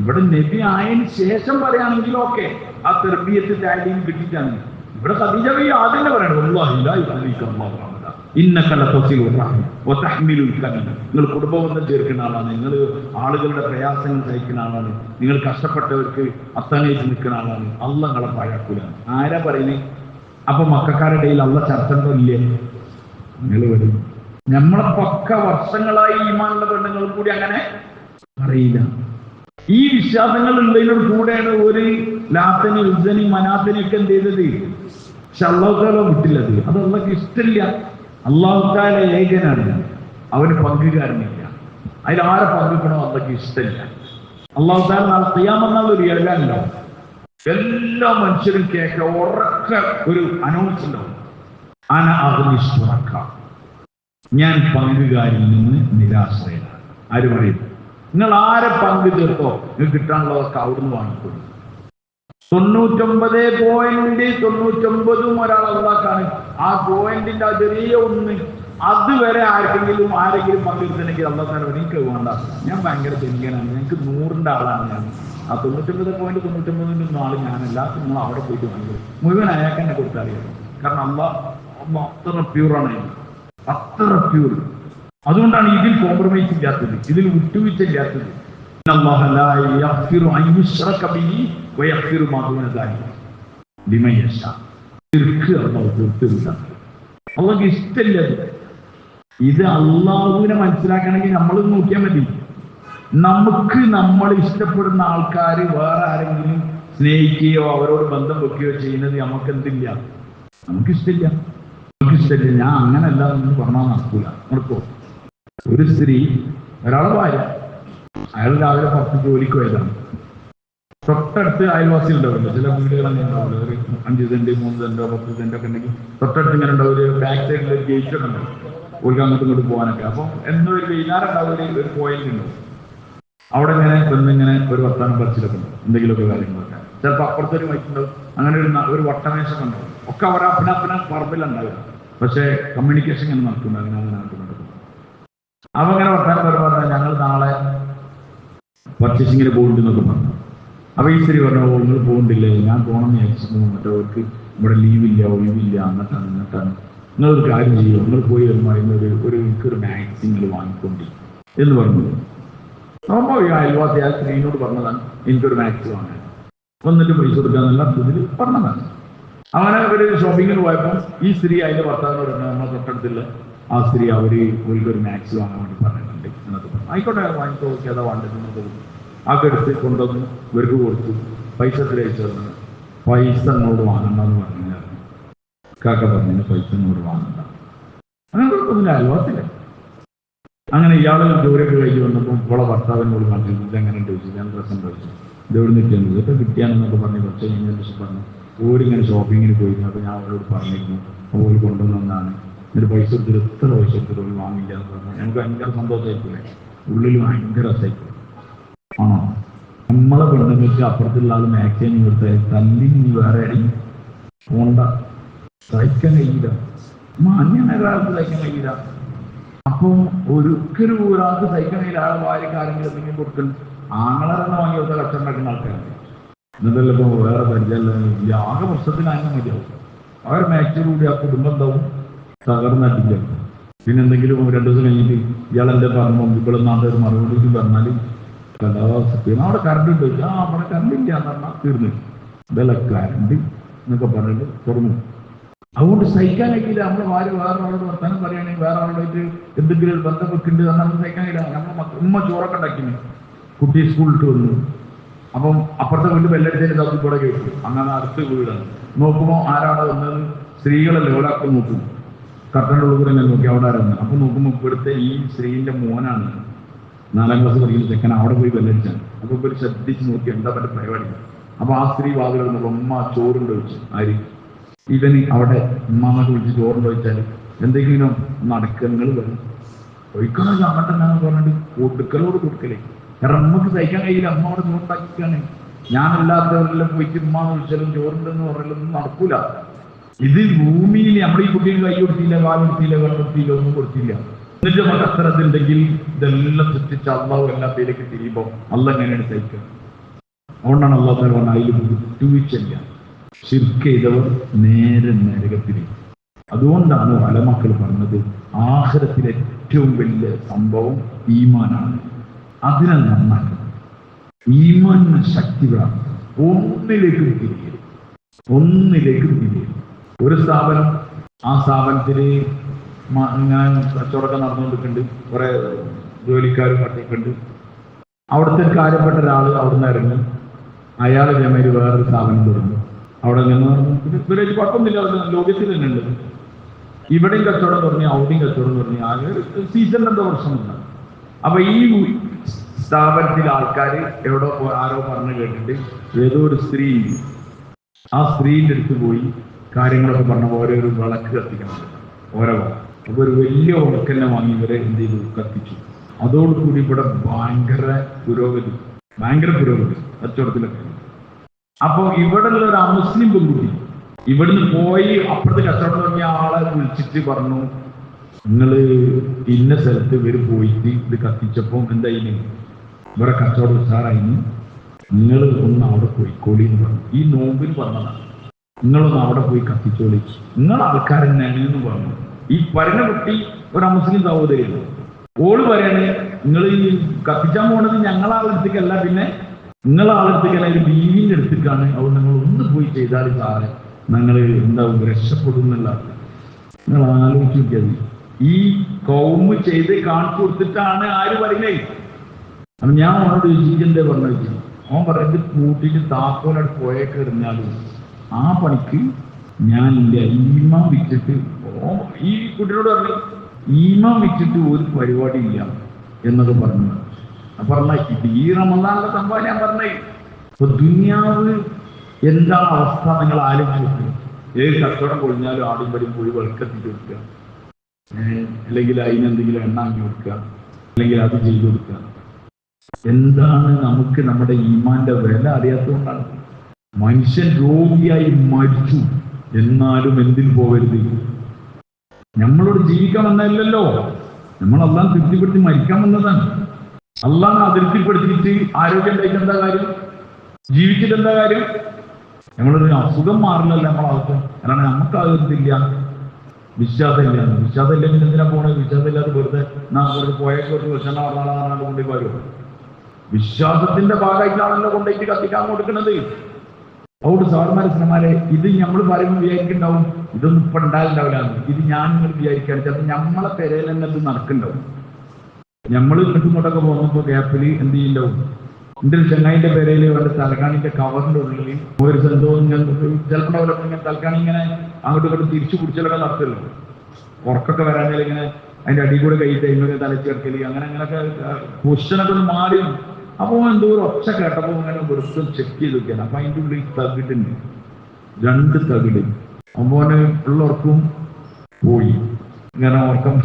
ഇവിടെ നബി ആയതിനു ശേഷം പറയുകയാണെങ്കിൽ ഓക്കെ, ആ തെർബിയത്ത് താലിയും കിട്ടിയിട്ടാണ്. ഇവിടെ ഖദീജ ബീവി ആദ്യം പറയണം, വല്ലാഹി ലാ യുഖ്സിക അല്ലാഹു അബദ ഇന്നക ലതസിലു റഹ്മ വതഹ്മിലുൽ കലം. നിങ്ങൾ കുടുംബബന്ധം ചേർക്കുന്ന ആളാണ്, നിങ്ങൾ ആളുകളുടെ പ്രയാസങ്ങൾ സഹിക്കുന്ന ആളാണ്, നിങ്ങൾ കഷ്ടപ്പെട്ടവർക്ക് അത്താനായിട്ട് നിൽക്കുന്ന ആളാണ്. അല്ലാഹ് നിങ്ങളെ പാഴാക്കൂല. ആരാ പറയുന്നത്? അപ്പൊ മക്കാരുടെ ഇടയിൽ അല്ലാഹ് ചർച്ച ഉണ്ടോ ഇല്ലേ? നിങ്ങൾ വരും. നമ്മളെ പക്ക വർഷങ്ങളായി ഈമാനുള്ള പെണ്ണുങ്ങൾ കൂടി അങ്ങനെ അറിയില്ല. ഈ വിശ്വാസങ്ങൾ ഉള്ളതിനോട് കൂടെയാണ് ഒരു ലാത്തനി ഉസ്സനി മനാത്തിനെയൊക്കെ എന്ത് ചെയ്തത്. പക്ഷെ അല്ലാഹു തആല വിട്ടില്ലത്. അത് അല്ലാഹുക്ക് ഇഷ്ടമില്ല. അല്ലാഹു തആല ഏകനാണ്, അവന് പങ്കുകാരനില്ല. അതിൽ ആരെ പങ്കുക്കണോ അല്ലാഹുക്ക് ഇഷ്ടമില്ല. അല്ലാഹു തആല നാളെ ഖിയാമത്ത് നാൾ ഒരു ഇഴകാനുണ്ടാവും. എല്ലാ മനുഷ്യരും കേൾക്കുക, ഉറക്കെ ഒരു അനൗൺസ് ഉണ്ടാവും, അന അഗ്നിശ്വറക, ഞാൻ പങ്കുകാരിൽ നിന്ന് നിരാശ്രയനാണ്. ആര് പറയും? നിങ്ങൾ ആരെ പങ്കു ചേർത്തോ നിങ്ങൾക്ക് കിട്ടാനുള്ളതൊക്കെ അവിടുന്ന് വാങ്ങിക്കൊള്ളു. 99.99 ഒരാൾ അള്ളാഹ്ക്കാണ്. ആ പോയിന്റിന്റെ ആ ചെറിയ ഒന്ന് അതുവരെ ആരെങ്കിലും പങ്കെടുത്തിട്ടുണ്ടെങ്കിൽ അള്ളാഹ് എനിക്ക് വേണ്ട, ഞാൻ ഭയങ്കര തെനിക്കാനാണ്, ഞങ്ങൾക്ക് 100ന്റെ ആളാണ് ഞാൻ. ആ 99.99 ആള് ഞാനല്ല. നിങ്ങൾ അവിടെ പോയിട്ട് വാങ്ങിക്കും. മുഴുവൻ അയാൾക്ക് തന്നെ കൊടുത്തറിയാം. കാരണം അള്ളാഹ് അത്ര പ്യൂറാണ്, അത്ര പ്യൂർ. അതുകൊണ്ടാണ് ഇതിൽ കോംപ്രമൈസ് ഇല്ലാത്തത്, ഇതിൽ വിട്ടുവീഴ്ച ഇല്ലാത്തത്. അള്ളാഹ്ക്ക് ഇഷ്ടമില്ല. ഇത് അള്ളാഹുവിനെ മനസ്സിലാക്കണമെങ്കിൽ നമ്മൾ നോക്കിയാൽ മതി. നമുക്ക് നമ്മൾ ഇഷ്ടപ്പെടുന്ന ആൾക്കാർ വേറെ ആരെങ്കിലും സ്നേഹിക്കുകയോ അവരോട് ബന്ധം വെക്കുകയോ ചെയ്യുന്നത് നമുക്ക് എന്തില്ല, നമുക്കിഷ്ടമില്ല. ഞാൻ അങ്ങനല്ല എന്ന് പറഞ്ഞാൽ നടക്കൂല. നടക്കോ? ഒരു സ്ത്രീ ഒരാളെ ഭാര്യ, അയാൾ രാവിലെ 10 ജോലിക്ക് പോയതാണ്. തൊട്ടടുത്ത് അയൽവാസി ഉണ്ടാവില്ല, ചില വീടുകൾ അങ്ങനെ ഉണ്ടാവില്ല, ഒരു 5 സെന്റ് 3 സെന്റോ 10 സെന്റോ ഒക്കെ ഉണ്ടെങ്കിൽ തൊട്ടടുത്ത് ഇങ്ങനെ ഉണ്ടാവും, ഒരു ബാക്ക് സൈഡിൽ ഒരു ഗേറ്റ് ഒക്കെ ഉണ്ടാവും, ഒരു അങ്ങോട്ടും ഇങ്ങോട്ട് പോകാനൊക്കെ. അപ്പം എന്തോ ഒരു വൈകുന്നേരം ഉണ്ടാവും, ഒരു പോയിന്റ് ഉണ്ടാവും, അവിടെ ഇങ്ങനെ വന്നിങ്ങനെ ഒരു വർത്താനം പറച്ചിലൊക്കെ ഉണ്ടാവും, എന്തെങ്കിലുമൊക്കെ കാര്യങ്ങളൊക്കെ. ചിലപ്പോൾ അപ്പുറത്തൊരു വൈക്കുണ്ടാവും, അങ്ങനെ ഒരു വട്ടമേശൊക്കെ ഉണ്ടാവും. ഒക്കെ അവർ അപ്പന പറമ്പിലുണ്ടാവില്ല, പക്ഷേ കമ്മ്യൂണിക്കേഷൻ ഇങ്ങനെ നടക്കുന്നത് അങ്ങനെ നടക്കുന്നുണ്ട്. അപ്പൊ അങ്ങനെ വർത്താനം പറഞ്ഞാൽ ഞങ്ങൾ നാളെ പർച്ചേസിങ്ങിന് പോകുന്നുണ്ടെന്നൊക്കെ പറഞ്ഞു. അപ്പൊ ഈ സ്ത്രീ പറഞ്ഞു, നിങ്ങൾ പോകുന്നില്ലേ? ഞാൻ പോകണമെന്ന് വിചാരിച്ചു, മറ്റവർക്ക് ഇവിടെ ഒഴിവില്ല എന്നിട്ടാണ് നിങ്ങളൊരു കാര്യം ചെയ്യുമോ, നിങ്ങൾ പോയി വരുമ്പോൾ എനിക്കൊരു മാക്സി നിങ്ങൾ വാങ്ങിക്കൊണ്ടി എന്ന് പറഞ്ഞു. അപ്പോൾ ഈ അയൽവാസി ആ സ്ത്രീനോട് പറഞ്ഞതാണ്, എനിക്കൊരു മാക്സി വാങ്ങാൻ, വന്നിട്ട് പൈസ കൊടുക്കാന്നുള്ള അർത്ഥത്തിൽ പറഞ്ഞതാണ്. അങ്ങനെ ഒരു ഷോപ്പിങ്ങിന് പോയപ്പോൾ ഈ സ്ത്രീ അതിന്റെ ഭർത്താവിനോട് പറഞ്ഞു, നമ്മളെ തൊട്ടടുത്തുള്ള ആ സ്ത്രീ ഒരു മാക്സി വാങ്ങാൻ വേണ്ടി പറഞ്ഞിട്ടുണ്ട് എന്നൊക്കെ പറഞ്ഞു. ആയിക്കോട്ടെ, വാങ്ങിക്കോ, ഏതാ വേണ്ടത് ആക്കെ എടുത്ത് കൊണ്ടുവന്ന് ഇവർക്ക് കൊടുത്തു. പൈസ തിരിച്ചു തന്നു. പൈസ അങ്ങോട്ട് വാങ്ങണ്ടെന്ന് പറഞ്ഞു. കാക്ക പറഞ്ഞു, പൈസ അങ്ങോട്ട് വാങ്ങണ്ട. അങ്ങനെ കുഴപ്പമൊന്നുമില്ല, അയൽവാസില്ല. അങ്ങനെ ഇയാള് ജോലിയൊക്കെ കഴിഞ്ഞ് വന്നപ്പോൾ ഇവളെ ഭർത്താവിനോട് പറഞ്ഞു, ഇതെങ്ങനെ ചോദിച്ചു, ഞാൻ ഡ്രസ്സം ചോദിച്ചു, ഇതെവിടെ നിൽക്കുന്നു, ഇതൊക്കെ കിട്ടിയാണെന്നൊക്കെ പറഞ്ഞു. പക്ഷേ ഞാൻ പറഞ്ഞു, ഓരിങ്ങനെ ഷോപ്പിങ്ങിന് പോയിരുന്നു. അപ്പോൾ ഞാൻ അവരോട് പറഞ്ഞിരുന്നു, ഓര് കൊണ്ടുവന്നാണ്, എന്നിട്ട് പൈസ എടുത്തിട്ട് എത്ര പൈസ എടുത്തിട്ട് ഓര് വാങ്ങില്ല എന്ന് പറഞ്ഞു. എനിക്ക് ഭയങ്കര സന്തോഷമായിപ്പോയി, ഉള്ളിൽ ഭയങ്കര രസമായിപ്പോയി. ആണോ, നമ്മളെ പെണ്ണുങ്ങൾക്ക് അപ്പുറത്തുള്ള ആൾ മാക്സിമം കൊടുത്ത തല്ലി വേറെ അടി പോണ്ട, സഹിക്കാൻ കഴിയില്ല, മാന്യമായ ഒരാൾക്ക് സഹിക്കാൻ കഴിയില്ല. അപ്പം ഒരിക്കലും ഒരാൾക്ക് സഹിക്കാൻ കഴിയില്ല. ആളെ വാരിക്കാരെങ്കിലും എന്തെങ്കിലും കൊടുക്കണം. ആങ്ങളെന്ന് വാങ്ങി കൊടുത്ത കച്ചവടം ഉണ്ടാക്കുന്ന ആൾക്കാരുണ്ട്. എന്നിട്ടല്ല ഇപ്പൊ വേറെ പരിചയം ആകെ പ്രശ്നത്തിന് അങ്ങനെ മതിയാവും. അവർ മാക്സിമം കൂടി ആ കുടുംബം എന്താവും തകർന്നടില്ല. പിന്നെ എന്തെങ്കിലും 2 ദിവസം കഴിഞ്ഞിട്ട് ഇയാളെന്റെ പറഞ്ഞു ഇവിടെ നാട്ടിൽ മറുപടി പറഞ്ഞാൽ അവിടെ കറണ്ട് ഉണ്ട്, അവിടെ കറണ്ട് ഇല്ല എന്ന് പറഞ്ഞാൽ തീർന്നു, ഇതല്ല കറണ്ട് എന്നൊക്കെ പറഞ്ഞിട്ട് തുറന്നു. അതുകൊണ്ട് സഹിക്കാൻ കഴിയില്ല. നമ്മൾ വേറെ ആളോട് വർത്താനം പറയുകയാണെങ്കിൽ വേറെ ആളോട് എന്തെങ്കിലും ഒരു ബന്ധം വെക്കുന്നുണ്ട് എന്നാൽ നമുക്ക് സഹിക്കാൻ കഴിയില്ല. നമ്മൾ ഉമ്മ ചോറൊക്കെ ഉണ്ടാക്കിന്, കുട്ടി സ്കൂളിട്ട് വന്നു. അപ്പം അപ്പുറത്തെ വീട്ടിൽ ബെല്ലടിച്ചതിന്റെ തപ്പി കൂടെ കേട്ടു. അങ്ങനെ അടുത്ത് വീടാണ്. നോക്കുമ്പോൾ ആരാണ് വന്നത്? സ്ത്രീകളല്ലേ, ഒരാൾക്ക് നോക്കും, കർട്ടൻ്റെ ഉള്ളിൽ കൂടെ ഞാൻ നോക്കി അവിടെ ആരാണ്. അപ്പൊ നോക്കുമ്പോൾ ഇവിടുത്തെ ഈ സ്ത്രീന്റെ മോനാണ്, 4ാം ക്ലാസ് പഠിക്കുന്ന ചെക്കൻ, അവിടെ പോയി ബെല്ലടിച്ചാണ്. അപ്പൊ ഇവർ ശ്രദ്ധിച്ച് നോക്കി എന്താ പറ്റ പരിപാടി. അപ്പൊ ആ സ്ത്രീ വാതിൽ ഉമ്മ ചോറുണ്ട് വെച്ചു. ആര്? ഇവന് അവിടെ ഉമ്മാന്നൊക്കെ വിളിച്ച് ചോറുണ്ട് വെച്ചാൽ എന്തെങ്കിലും നടക്കങ്ങൾ വരും, ഒഴിക്കണോ അങ്ങോട്ടെന്നാന്ന് പറഞ്ഞിട്ട് കൊടുക്കലേ. കാരണം നമുക്ക് സഹിക്കാൻ കഴിയില്ല. അമ്മ അവിടെ ചോറുണ്ടാക്കിക്കാണ്. ഞാനല്ലാത്തവരെല്ലാം പോയിട്ട് ഉമ്മാന്ന് വിളിച്ചാലും ചോറുണ്ടെന്ന് പറഞ്ഞാലൊന്നും നടക്കൂല. ഇത് ഭൂമിയിൽ നമ്മുടെ ഈ കുട്ടികൾ കൈ കൊടുത്തില്ല, കാലെടുത്തില്ല, കണ്ടെടുത്തില്ല, ഒന്നും കൊടുത്തില്ല. എന്നിട്ട് നമുക്ക് അത്തരത്തിലുണ്ടെങ്കിൽ ഇതെല്ലാം സൃഷ്ടിച്ച അള്ളാഹു എല്ലാത്തിലേക്ക് തിരിയുമ്പോൾ അല്ല എങ്ങനെയാണ് സഹിക്കുക? അതുകൊണ്ടാണ് അള്ളാഹു പറഞ്ഞ അതിൽ വിട്ടുവീഴ്ചയില്ല. ശിർക്ക് ചെയ്തവർ നേരെ നരകത്തിലേക്ക്. അതുകൊണ്ടാണ് അലമക്കൾ പറഞ്ഞത് ആഖിറത്തിലെ ഏറ്റവും വലിയ സംഭവം ഈമാനാണ്. അതിനെ നന്നാക്കണം, ഈമാനിന് ശക്തി പ്രാപിക്കണം, ഒന്നിലേക്കും തിരിയരുത്. ഒരു സ്ഥാപനം, ആ സ്ഥാപനത്തിന് ഞാൻ കച്ചവടമൊക്കെ നടന്നുകൊണ്ടിരിക്കുന്നുണ്ട്, കുറെ ജോലിക്കാരും മറ്റൊക്കെ ഉണ്ട്. അവിടുത്തെ കാര്യപ്പെട്ട ഒരാൾ അവിടുന്ന് ഇറങ്ങി, അയാൾ ജമയിൽ വേറൊരു സ്ഥാപനം തുടങ്ങി. അവിടെ നിന്ന് ഇവരെ കുഴപ്പമൊന്നുമില്ല, അവിടെ ലോകത്തിൽ തന്നെ ഉണ്ട്. ഇവിടെയും കച്ചവടം തുടങ്ങി, അവിടെയും കച്ചവടം തുടങ്ങി. ആകെ സീസണിൽ എന്തോ പ്രശ്നമില്ല. അപ്പൊ ഈ സ്ഥാപനത്തിലെ ആൾക്കാർ എവിടെ ആരോ പറഞ്ഞു കേട്ടിട്ട് ഏതോ ഒരു സ്ത്രീ, ആ സ്ത്രീന്റെ അടുത്ത് പോയി കാര്യങ്ങളൊക്കെ പറഞ്ഞ ഓരോരു വിളക്ക് കത്തിക്കണം, ഓരോ. അപ്പൊ ഒരു വലിയ വിളക്കെന്നെ വാങ്ങി ഇവരെ എന്ത് ചെയ്തു, കത്തിച്ചു. അതോടുകൂടി ഇവിടെ ഭയങ്കര പുരോഗതി കച്ചവടത്തിലൊക്കെ. അപ്പൊ ഇവിടെ ഉള്ള ഒരു അമുസ്ലിം പെൺകുട്ടി ഇവിടുന്ന് പോയി അപ്പുറത്ത് കച്ചവടം തുടങ്ങിയ ആളെ വിളിച്ചിട്ട് പറഞ്ഞു, നിങ്ങള് ഇന്ന സ്ഥലത്ത് ഇവര് പോയിട്ട് ഇത് കത്തിച്ചപ്പോ എന്തായിന്, ഇവരെ കച്ചവടം ഉഷാറായിന്, നിങ്ങൾ ഒന്ന് അവിടെ പോയിക്കോളി എന്ന് പറഞ്ഞു. ഈ നോമ്പിന് പറഞ്ഞതാണ്, നിങ്ങളൊന്ന് അവിടെ പോയി കത്തിച്ചോളി, നിങ്ങൾ ആൾക്കാരെന്നാണ് എന്ന് പറഞ്ഞു. ഈ പറയുന്ന കുട്ടി ഒരു അമുസ്ലിം സഹോദരിയാണ്. ഓള് പറയാണ്, നിങ്ങൾ ഈ കത്തിച്ചാൻ പോണത് ഞങ്ങളെ ആളെടുത്തേക്കല്ല, പിന്നെ നിങ്ങളെ ആളെടുത്തേക്കല്ല, ഒരു ബീവിന്റെ അടുത്തേക്കാണ്. അതുകൊണ്ട് നിങ്ങൾ ഒന്ന് പോയി ചെയ്താൽ സാറെ നിങ്ങൾ എന്താവും, രക്ഷപ്പെടുന്നുള്ള. നിങ്ങൾ ആലോചിച്ച് നോക്കിയാൽ ഈ കൗമ് ചെയ്ത് കാണിച്ചു കൊടുത്തിട്ടാണ് ആര് പറയുന്നേ. അപ്പൊ ഞാൻ അവനോട് ചോദിച്ചെന്തേ പറഞ്ഞു. അവൻ പറയുന്നത് കൂട്ടിട്ട് താക്കോലട് പോയേക്ക് എറിഞ്ഞാലും ആ പണിക്ക് ഞാൻ എൻ്റെ ഈമാൻ വിറ്റിട്ട്, ഈ കുട്ടിയോട് പറഞ്ഞു ഈമാൻ വിറ്റിട്ട് ഒരു പരിപാടി ഇല്ല എന്നൊക്കെ പറഞ്ഞു. പറഞ്ഞ ഇത് ഈ റമദാനിലെ സംഭവം ഞാൻ പറഞ്ഞേ. അപ്പൊ ദുനിയാവ് എന്താണ് അവസ്ഥ നിങ്ങൾ ആലോചിച്ച് ഏത് കച്ചവടം കൊഴിഞ്ഞാലും ആടും പടിയും പോയി വെളുക്കെത്തിച്ച് കൊടുക്കുക, അല്ലെങ്കിൽ അതിനെന്തെങ്കിലും എണ്ണ ആക്കി കൊടുക്കുക, അല്ലെങ്കിൽ അത് ചെയ്തു കൊടുക്കുക. എന്താണ് നമുക്ക് നമ്മുടെ ഈമാന്റെ വില അറിയാത്തതുകൊണ്ടാണ്. മനുഷ്യൻ രോഗിയായി മരിച്ചു, എന്നാലും എന്തിൽ പോകരുത്? നമ്മളോട് ജീവിക്കാൻ വന്നതല്ലല്ലോ, നമ്മൾ അള്ളാഹ് തൃപ്തിപ്പെടുത്തി മരിക്കാൻ വന്നതാണ്. അള്ളാഹ് അതിർത്തിപ്പെടുത്തിയിട്ട് ആരോഗ്യം ഉണ്ടായിട്ട് എന്താ കാര്യം? ജീവിച്ചിട്ട് എന്താ കാര്യം? നമ്മളൊരു അസുഖം മാറില്ലല്ലോ നമ്മളാവട്ടെ. കാരണം നമുക്ക് അതിർത്തില്ല, വിശ്വാസമില്ല. വിശ്വാസം ഇല്ലെങ്കിൽ എന്തിനാ പോണത്? വിശ്വാസം ഇല്ലാതെ വെറുതെ പോയേക്ക് കുറച്ച് വിഷമ പറഞ്ഞാൽ കൊണ്ടേ വരുമോ? വിശ്വാസത്തിന്റെ ഭാഗമായിട്ടാണല്ലോ കൊണ്ടേക്ക് കത്തിക്കാൻ കൊടുക്കുന്നത്. അതുകൊണ്ട് സഹോദരന്മാരെ സിനിമാരെ, ഇത് നമ്മൾ പറയുമ്പോൾ വിചാരിക്കുന്നുണ്ടാവും ഇതൊന്നും ഇപ്പൊ ഉണ്ടാവില്ല. ഇത് ഞാൻ നിങ്ങൾ വിചാരിക്കാൻ ചിലപ്പോൾ നമ്മളെ പെരയിൽ തന്നെ ഇത് നടക്കുന്നുണ്ടാവും. നമ്മൾ ഇങ്ങോട്ടൊക്കെ പോകുമ്പോൾ ഗ്യാപ്പിൽ എന്ത് ചെയ്യുന്നുണ്ടാവും? എൻ്റെ ഒരു ചെങ്ങായിന്റെ പെരയിൽ അവരുടെ തലക്കാണിന്റെ കവറിന്റെ ഉള്ളിൽ ഒരു സംഭവം ചിലപ്പോൾ അവരൊക്കെ ഇങ്ങനെ തലക്കാണി ഇങ്ങനെ അങ്ങോട്ടും ഇങ്ങോട്ടും തിരിച്ചു പിടിച്ചാലൊക്കെ നടത്തല്ലോ. ഉറക്കൊക്കെ വരാണെങ്കിൽ ഇങ്ങനെ അതിന്റെ അടിയിൽ കൂടെ കൈ തൈമൊക്കെ തലച്ച് കിടക്കല്, അങ്ങനെ അങ്ങനെയൊക്കെ പൊസിഷനൊക്കെ ഒന്ന് മാറി. അപ്പോൾ എന്തോ ഒരു ഒച്ച കേട്ടപ്പോൾ ഇങ്ങനെ വെറുതെ ചെക്ക് ചെയ്ത് വെക്കുകയാണ്. അപ്പൊ അതിൻ്റെ ഉള്ളിൽ തകിടുണ്ട്, 2 തകിട്. അപ്പോന് ഉള്ളവർക്കും പോയി ഇങ്ങനെ ഉറക്കം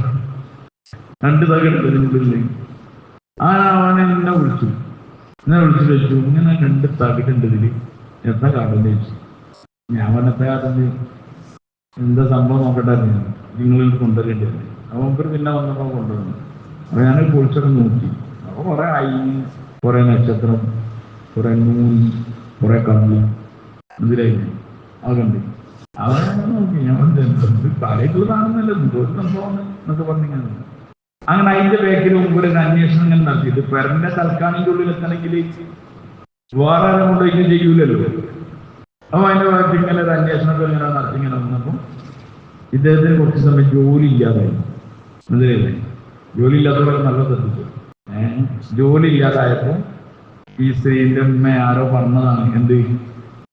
2 തകിട് ഇതിനുള്ളിൽ. അവനെ എന്നെ വിളിച്ചു വെച്ചു, ഇങ്ങനെ 2 തകിടുണ്ട് ഇതില്, എന്താ കാടെന്ന് ചോദിച്ചു. ഞാൻ പറഞ്ഞ കാടെന്ന് എന്താ സംഭവം നോക്കട്ടെ, നിങ്ങൾ കൊണ്ടുവരേണ്ടത്. അപ്പോൾ പിന്നെ വന്നപ്പോൾ കൊണ്ടുവന്നു. അപ്പൊ ഞാൻ പൊളിച്ചൊക്കെ നോക്കി. അപ്പൊ കുറെ അയിന്, കുറെ നക്ഷത്രം, കുറെ നൂല്, കുറെ കള്ളി, എന്തിനായിരുന്നു അതുണ്ട്. അതാണ് നോക്കി. ഞാൻ തലയിട്ടുള്ളതാണെന്നല്ല, എന്തോ ഒരു സംഭവം എന്നൊക്കെ പറഞ്ഞിങ്ങനെ. അങ്ങനെ അതിന്റെ ബാക്കിൽ മുമ്പ് ഒരു അന്വേഷണം ഇങ്ങനെ നടത്തിയിട്ട് പെരന്റെ തൽക്കാണിന്റെ ഉള്ളിൽ എത്തണമെങ്കിൽ വേറെ ആരും കൊണ്ടേക്ക് ചെയ്യൂലല്ലോ. അപ്പൊ അതിന്റെ ബാക്കി ഇങ്ങനെ ഒരു അന്വേഷണമൊക്കെ ഇങ്ങനെ നടത്തി ഇങ്ങനെ വന്നപ്പോൾ ഇദ്ദേഹത്തിന് കുറച്ച് സമയം ജോലി ഇല്ലാതായി. മനസ്സിലായില്ലേ? ജോലി ഇല്ലാത്തവരെ നല്ല ശ്രദ്ധിച്ചു. ജോലി ഇല്ലാതായപ്പോ ഈ സ്ത്രീന്റെ അമ്മ ആരോ പറഞ്ഞതാണ്, എന്ത്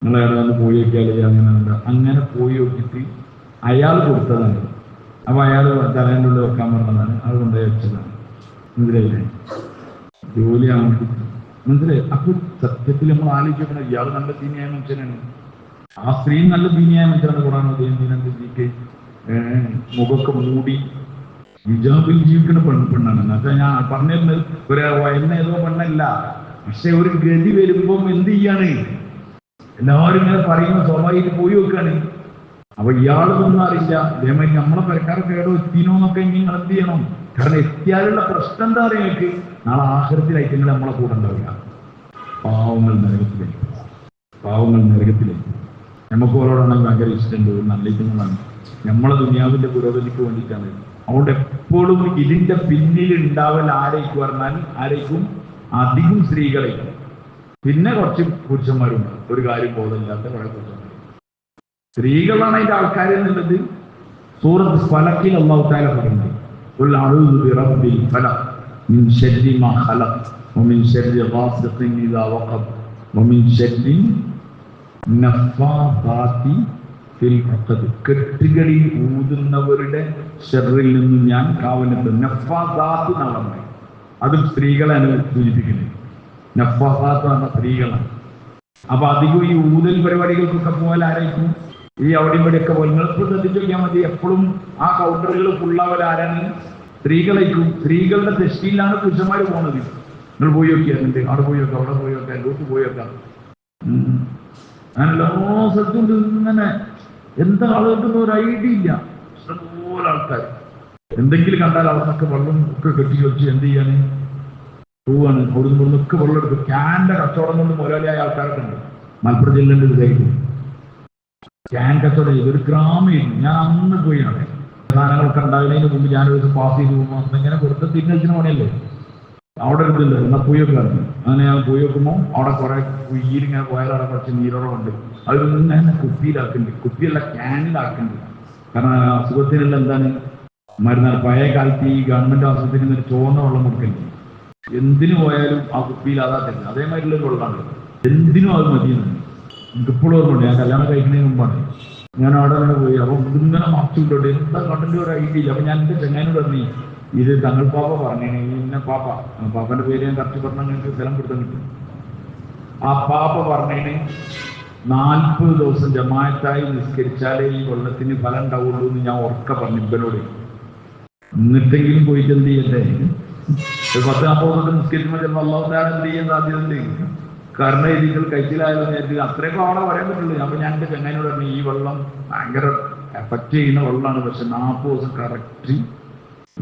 നിങ്ങൾ എവിടെ വന്ന് പോയി നോക്കിയാൽ അങ്ങനെ പോയി നോക്കിയിട്ട് അയാൾ കൊടുത്തതാണ്. അപ്പൊ അയാൾ തലേൻ്റെ ഉള്ളിൽ വെക്കാൻ പറഞ്ഞതാണ്, അത് കൊണ്ടുപോയി വെച്ചതാണ്. മനസ്സിലായില്ലേ? ജോലി ആണെങ്കിൽ മനസ്സിലായി. അപ്പൊ സത്യത്തിൽ നമ്മൾ ആലോചിക്കണം, ഇയാൾ നല്ല ദീനിയായ മനുഷ്യനാണ്, ആ സ്ത്രീ നല്ല ദീനിയായ മനുഷ്യനാണ്. കൂടാണ് ദീനക്ക് മുഖമൊക്കെ മൂടി ഹിജാബിൽ ജീവിക്കുന്ന പെണ്ണാണ്. എന്നൊക്കെ ഞാൻ പറഞ്ഞിരുന്നത് ഒരു വയലിന് ഏതോ പെണ്ണല്ല. പക്ഷെ ഒരു ഗതി വരുമ്പം എന്ത് ചെയ്യാണ്? എല്ലാവരും ഇങ്ങനെ പറയുന്ന സ്വാഭാവികമായിട്ട് പോയി വെക്കാണ്. അപ്പൊ ഇയാളൊന്നും അറിയില്ല. അതേമാതിരി നമ്മളെ പെരക്കാരൊക്കെ ഏടോ എത്തിനോ എന്നൊക്കെ നിങ്ങൾ എന്ത് ചെയ്യണം? കാരണം എത്തിയാലുള്ള പ്രശ്നം എന്താ പറയുക? നിങ്ങൾക്ക് നാളെ ആഖിറത്തിലായിട്ട് നിങ്ങൾ നമ്മളെ കൂടെ ഉണ്ടാവില്ല. പാവങ്ങൾ നരകത്തിലേക്ക്. നമുക്ക് ഓരോടാണെങ്കിൽ ഭയങ്കര ഇഷ്ടമുണ്ട്, നല്ല ഇഷ്ടങ്ങളാണ്, നമ്മളെ ദുനിയാവിന്റെ പുരോഗതിക്ക് വേണ്ടിയിട്ടാണ്. അതുകൊണ്ട് എപ്പോഴും ഇതിന്റെ പിന്നിൽ ഉണ്ടാവൽ ആരേക്കും പറഞ്ഞാൽ ആരേക്കും? അധികം സ്ത്രീകളേക്കും. പിന്നെ കുറച്ച് പുരുഷന്മാരുണ്ട്, ഒരു കാര്യം ബോധമില്ലാത്ത കുറെ പുരുഷന്മാർ. സ്ത്രീകളാണ് അതിന്റെ ആൾക്കാർ എന്നുള്ളത് സൂറത്ത് ഫലക്കിൽ അല്ലാഹു തആല പറയുന്നത്. ഖുൽ അഊദു ബിറബ്ബിൽ ഫലഖ് മിൻ ശർരി മാ ഖലഖ് വമിൻ ശർരി ഗാസിഖിൻ ഇദാ വഖബ് വമിൻ ശർരി നഫ്ഫാഥാതി ഫിൽ ഉഖദ്. കെട്ടുകളിൽ ഊതുന്നവരുടെ ശർറിൽ നിന്നും ഞാൻ കാവലിട്ട്. നഫ്ഫാഥാത്ത് എന്നാണ്, അതും സ്ത്രീകളാണ് സൂചിപ്പിക്കുന്നത്. നഫ്ഫാഥാത്ത് എന്ന സ്ത്രീകളാണ്. അപ്പൊ അധികം ഈ ഊതൽ പരിപാടികൾക്കൊക്കെ പോലെ ആരായിരിക്കും? ഈ അവിടെ ഇവിടെയൊക്കെ പോലെ. നിങ്ങൾക്ക് ശ്രദ്ധിച്ചു നോക്കിയാൽ മതി, എപ്പോഴും ആ കൗണ്ടറുകൾ ഫുള്ളാവൽ ആരാണ്? സ്ത്രീകളായിരിക്കും. സ്ത്രീകളുടെ തെഷ്ടിയിലാണ് പുരുഷന്മാർ പോകുന്നത്. നിങ്ങൾ പോയി നോക്കിയാറുണ്ട്, അവിടെ പോയി വെക്കാം, അവിടെ പോയി വെക്കാം, എല്ലോട്ട് പോയി വെക്കാം. അങ്ങനെ എല്ലാ സ്ഥലത്തും ഇങ്ങനെ എന്താ ആളുകൾക്കൊന്നും ഒരു ഐഡിയ ഇല്ല. ഇഷ്ടംപോലെ ആൾക്കാർ എന്തെങ്കിലും കണ്ടാൽ അവിടെ നിന്നൊക്കെ വെള്ളം ഒക്കെ കെട്ടി വെച്ച് എന്ത് ചെയ്യാന് പോവാണ്. അവിടുന്ന് ഇവിടുന്നൊക്കെ വെള്ളം എടുക്കും. ക്യാൻ്റെ കച്ചവടം കൊണ്ട് മുതലാളിയായ ആൾക്കാരൊക്കെ ഉണ്ട്. മലപ്പുറം ജില്ലയുടെ ഇതായിട്ട് ക്യാൻ കച്ചവടം ചെയ്ത് ഒരു ഗ്രാമമായിരുന്നു. ഞാൻ അന്ന് പോയി അവിടെ സാധനങ്ങളൊക്കെ ഉണ്ടാകുന്നതിന് മുമ്പ് ഞാനൊരു ദിവസം പാസ് ചെയ്ത് പോകുമ്പോൾ ഇങ്ങനെ കൊടുത്ത് തിരിഞ്ഞിന് പണിയല്ലേ, അവിടെ ഒരു ഇതില്ല, എന്നാൽ പുയ്യൊക്കെ ഇറങ്ങി. അങ്ങനെ ഞാൻ പോയി വെക്കുമ്പോൾ അവിടെ കുറെ കുയ്യിലിങ്ങനെ പോയാൽ അവിടെ കുറച്ച് നീരോറമുണ്ട്. അതൊന്നും ഇങ്ങനെ കുപ്പിയിലാക്കുന്നുണ്ട്, കുപ്പിയല്ല ക്യാനിലാക്കുന്നുണ്ട്. കാരണം അസുഖത്തിനുള്ള എന്താണ് മരുന്നാണ്. പഴയ കാലത്ത് ഈ ഗവൺമെന്റ് ആശുപത്രിയിൽ നിന്ന് ചുവന്ന വെള്ളം കൊടുക്കല്ലേ, എന്തിനു പോയാലും ആ കുപ്പിയിൽ അതാ തരുന്നത്. അതേമാതിരിയുള്ളൊരു വെള്ളമാണ്, എന്തിനും അത് മതിയെന്നാണ്. എനിക്കിപ്പോഴും ഓർമ്മയുണ്ട്. ഞാൻ കല്യാണം കഴിക്കുന്നതിന് മുമ്പാണ് ഞാൻ അവിടെ അങ്ങനെ പോയി. അപ്പം ഇതിങ്ങനെ മറച്ചുവിട്ടോട്ട് എന്താ കണ്ടിട്ട് ഒരു ഐഡിയ ഇല്ല. അപ്പൊ ഞാൻ എൻ്റെ ചെങ്ങാനോട് പറഞ്ഞു, ഇത് തങ്ങൾ പാപ്പ പറഞ്ഞു, ഇന്ന പാപ്പന്റെ പേര് ഞാൻ കറക്റ്റ് പറഞ്ഞാൽ ഞങ്ങൾക്ക് സ്ഥലം കൊടുത്താൽ കിട്ടും. ആ പാപ്പ പറഞ്ഞതിന് 40 ദിവസം ജമാഅത്തായി നിസ്കരിച്ചാലേ ഈ വെള്ളത്തിന് ഫലം ഉണ്ടാവുള്ളൂ എന്ന് ഞാൻ ഉറക്ക പറഞ്ഞു ഇവനോട്. എന്നിട്ടെങ്കിലും പോയിട്ട് എന്ത് ചെയ്യട്ടെ, 10-40 ദിവസം നിസ്കരിക്കുമ്പോൾ ചിലപ്പോൾ അള്ളാഹു താല എന്ത് ചെയ്യാൻ സാധ്യതയുണ്ട്. കാരണം ഇതികൾ കഴിച്ചിലായാലും നേരത്തെ അത്രയൊക്കെ അവിടെ പറയാൻ പറ്റുള്ളൂ. അപ്പൊ ഞാൻ എൻ്റെ ചെങ്ങാനോട് പറഞ്ഞു ഈ വെള്ളം ഭയങ്കര എഫക്റ്റ് ചെയ്യുന്ന വെള്ളമാണ്, പക്ഷെ 40 ദിവസം കറക്റ്റ്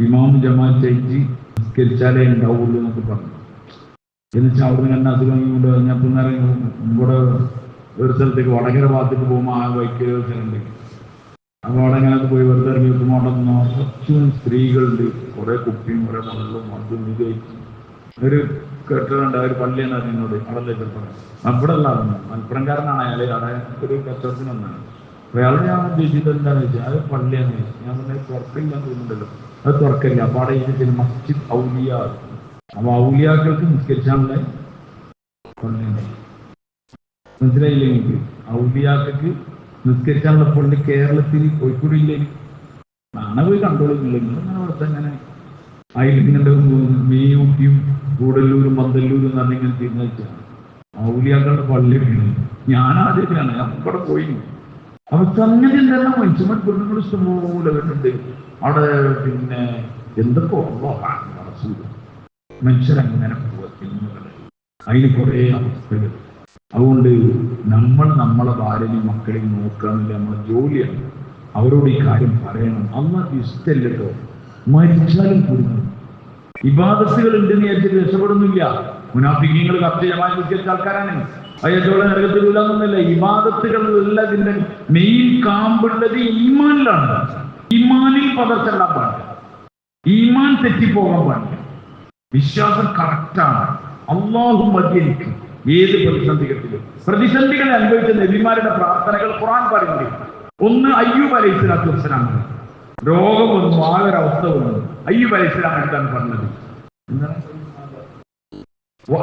ഇമാം ജമാഅത്ത് ചെയ്ത് നിസ്കരിച്ചാലേ ഉണ്ടാവുള്ളൂ എന്നൊക്കെ പറഞ്ഞു. എന്നുവെച്ചാൽ അവിടെ നിന്ന് അസുഖം കൊണ്ട് കഴിഞ്ഞപ്പോൾ ഇവിടെ ഒരു സ്ഥലത്തേക്ക് വടകര ഭാഗത്തേക്ക് പോകുമ്പോൾ ആ ബൈക്ക് സ്ഥലമുണ്ട്. അപ്പോൾ അവിടെ ഇങ്ങനെ പോയി വെറുതെ ഇറങ്ങി വെക്കുമ്പോൾ അവിടെ കുറച്ച് സ്ത്രീകളുണ്ട്, കുറെ കുപ്പിയും കുറെ വെള്ളവും അതും ഇത് കഴിച്ചു. ഒരു കെട്ടിടമുണ്ട്, ഒരു പള്ളിയെന്ന് പറഞ്ഞോട് അവിടെ ചെറുപ്പം അവിടെ ഉള്ള മലപ്പുറംകാരനാണ് അയാൾ. അവിടെ ഒരു കച്ചവടത്തിന് വന്നാണ്. അപ്പൊ അയാൾ ഞാൻ ചോദിച്ചിട്ട് എന്താണെന്ന് ചോദിച്ചാൽ അത് പള്ളിയാന്ന് ചോദിച്ചു. ഞാൻ പറഞ്ഞ തുറക്കില്ലാന്ന് തോന്നുന്നുണ്ടല്ലോ. അത് തുറക്കില്ല. അപ്പൊ അവിടെ ഇതിന് മസ്ജിദ് ഔലിയ. അപ്പൊ ഔലിയാക്കൾക്ക് നിസ്കരിച്ചാലുള്ള പള്ളിയുണ്ട്. മനസ്സിലായില്ലേ എനിക്ക്? ഔലിയാക്കൾക്ക് നിസ്കരിച്ചാലുള്ള പള്ളി കേരളത്തിൽ കോഴിക്കോട് ജില്ലയിൽ നാളെ പോയി കണ്ടോളില്ല. നിങ്ങളിങ്ങനെ അവിടുത്തെ അങ്ങനെ അയലിങ്ങനെ മീയൂട്ടിയും കൂടല്ലൂരും പന്തല്ലൂരും എന്ന് പറഞ്ഞിങ്ങനെ തീരുമാനിച്ചാണ് ഔലിയാക്കളുടെ പള്ളിയാണ്. ഞാൻ ആദ്യമായിട്ടാണ് ഞാൻ ഇവിടെ പോയി. അപ്പൊ സംഗതി എന്തെല്ലാം മനുഷ്യന്മാർ പെണ്ണുങ്ങൾ ഇഷ്ടംപോലെ വരുന്നുണ്ട് അവിടെ. പിന്നെ എന്തൊക്കെ മനുഷ്യരങ്ങനെ പോകത്തില്ല. അതിന് കുറേ അവസ്ഥകൾ. അതുകൊണ്ട് നമ്മൾ നമ്മളെ ഭാര്യനെയും മക്കളെയും നോക്കാന്നില്ല നമ്മളെ ജോലിയാണ്. അവരോട് ഈ കാര്യം പറയണം. അള്ളാഹ് ഇഷ്ടമല്ലോ, മരിച്ചാലും കുടുങ്ങും. ഇബാദത്തുകൾ ഉണ്ടെന്ന് വിചാരിച്ചിട്ട് രക്ഷപ്പെടുന്നില്ല. മുനാഫിക്കീങ്ങൾ കർത്തജമായി നിസ്കരിച്ച ആൾക്കാരാണ്. അയ്യോളം നരകത്തിലൂലെന്നൊന്നുമില്ല. ഇബാദത്തുകളിലുള്ള ഇതിന്റെ മെയിൻ കാമ്പുള്ളത് ഈമാനിലാണ്. ഈമാനിൽ പതർച്ച ഉണ്ടാൻ പാടില്ല, ഈമാൻ തെറ്റിപ്പോകാൻ പാടില്ല, വിശ്വാസം കറക്റ്റാണ്. അള്ളാഹു മതിയെനിക്ക് ഏത് പ്രതിസന്ധികളെ അനുഭവിച്ച നബിമാരുടെ പ്രാർത്ഥനകൾ ഖുർആൻ പറയുന്നുണ്ട്. ഒന്ന് അയ്യൂബ് അലൈഹി സ്വലാത്തു വസ്സലാം. രോഗം വന്നു, ആകരവസ്ഥ വന്നു. അയ്യൂബ് അലൈഹി സ്വലാം എന്താണ് പറഞ്ഞത്?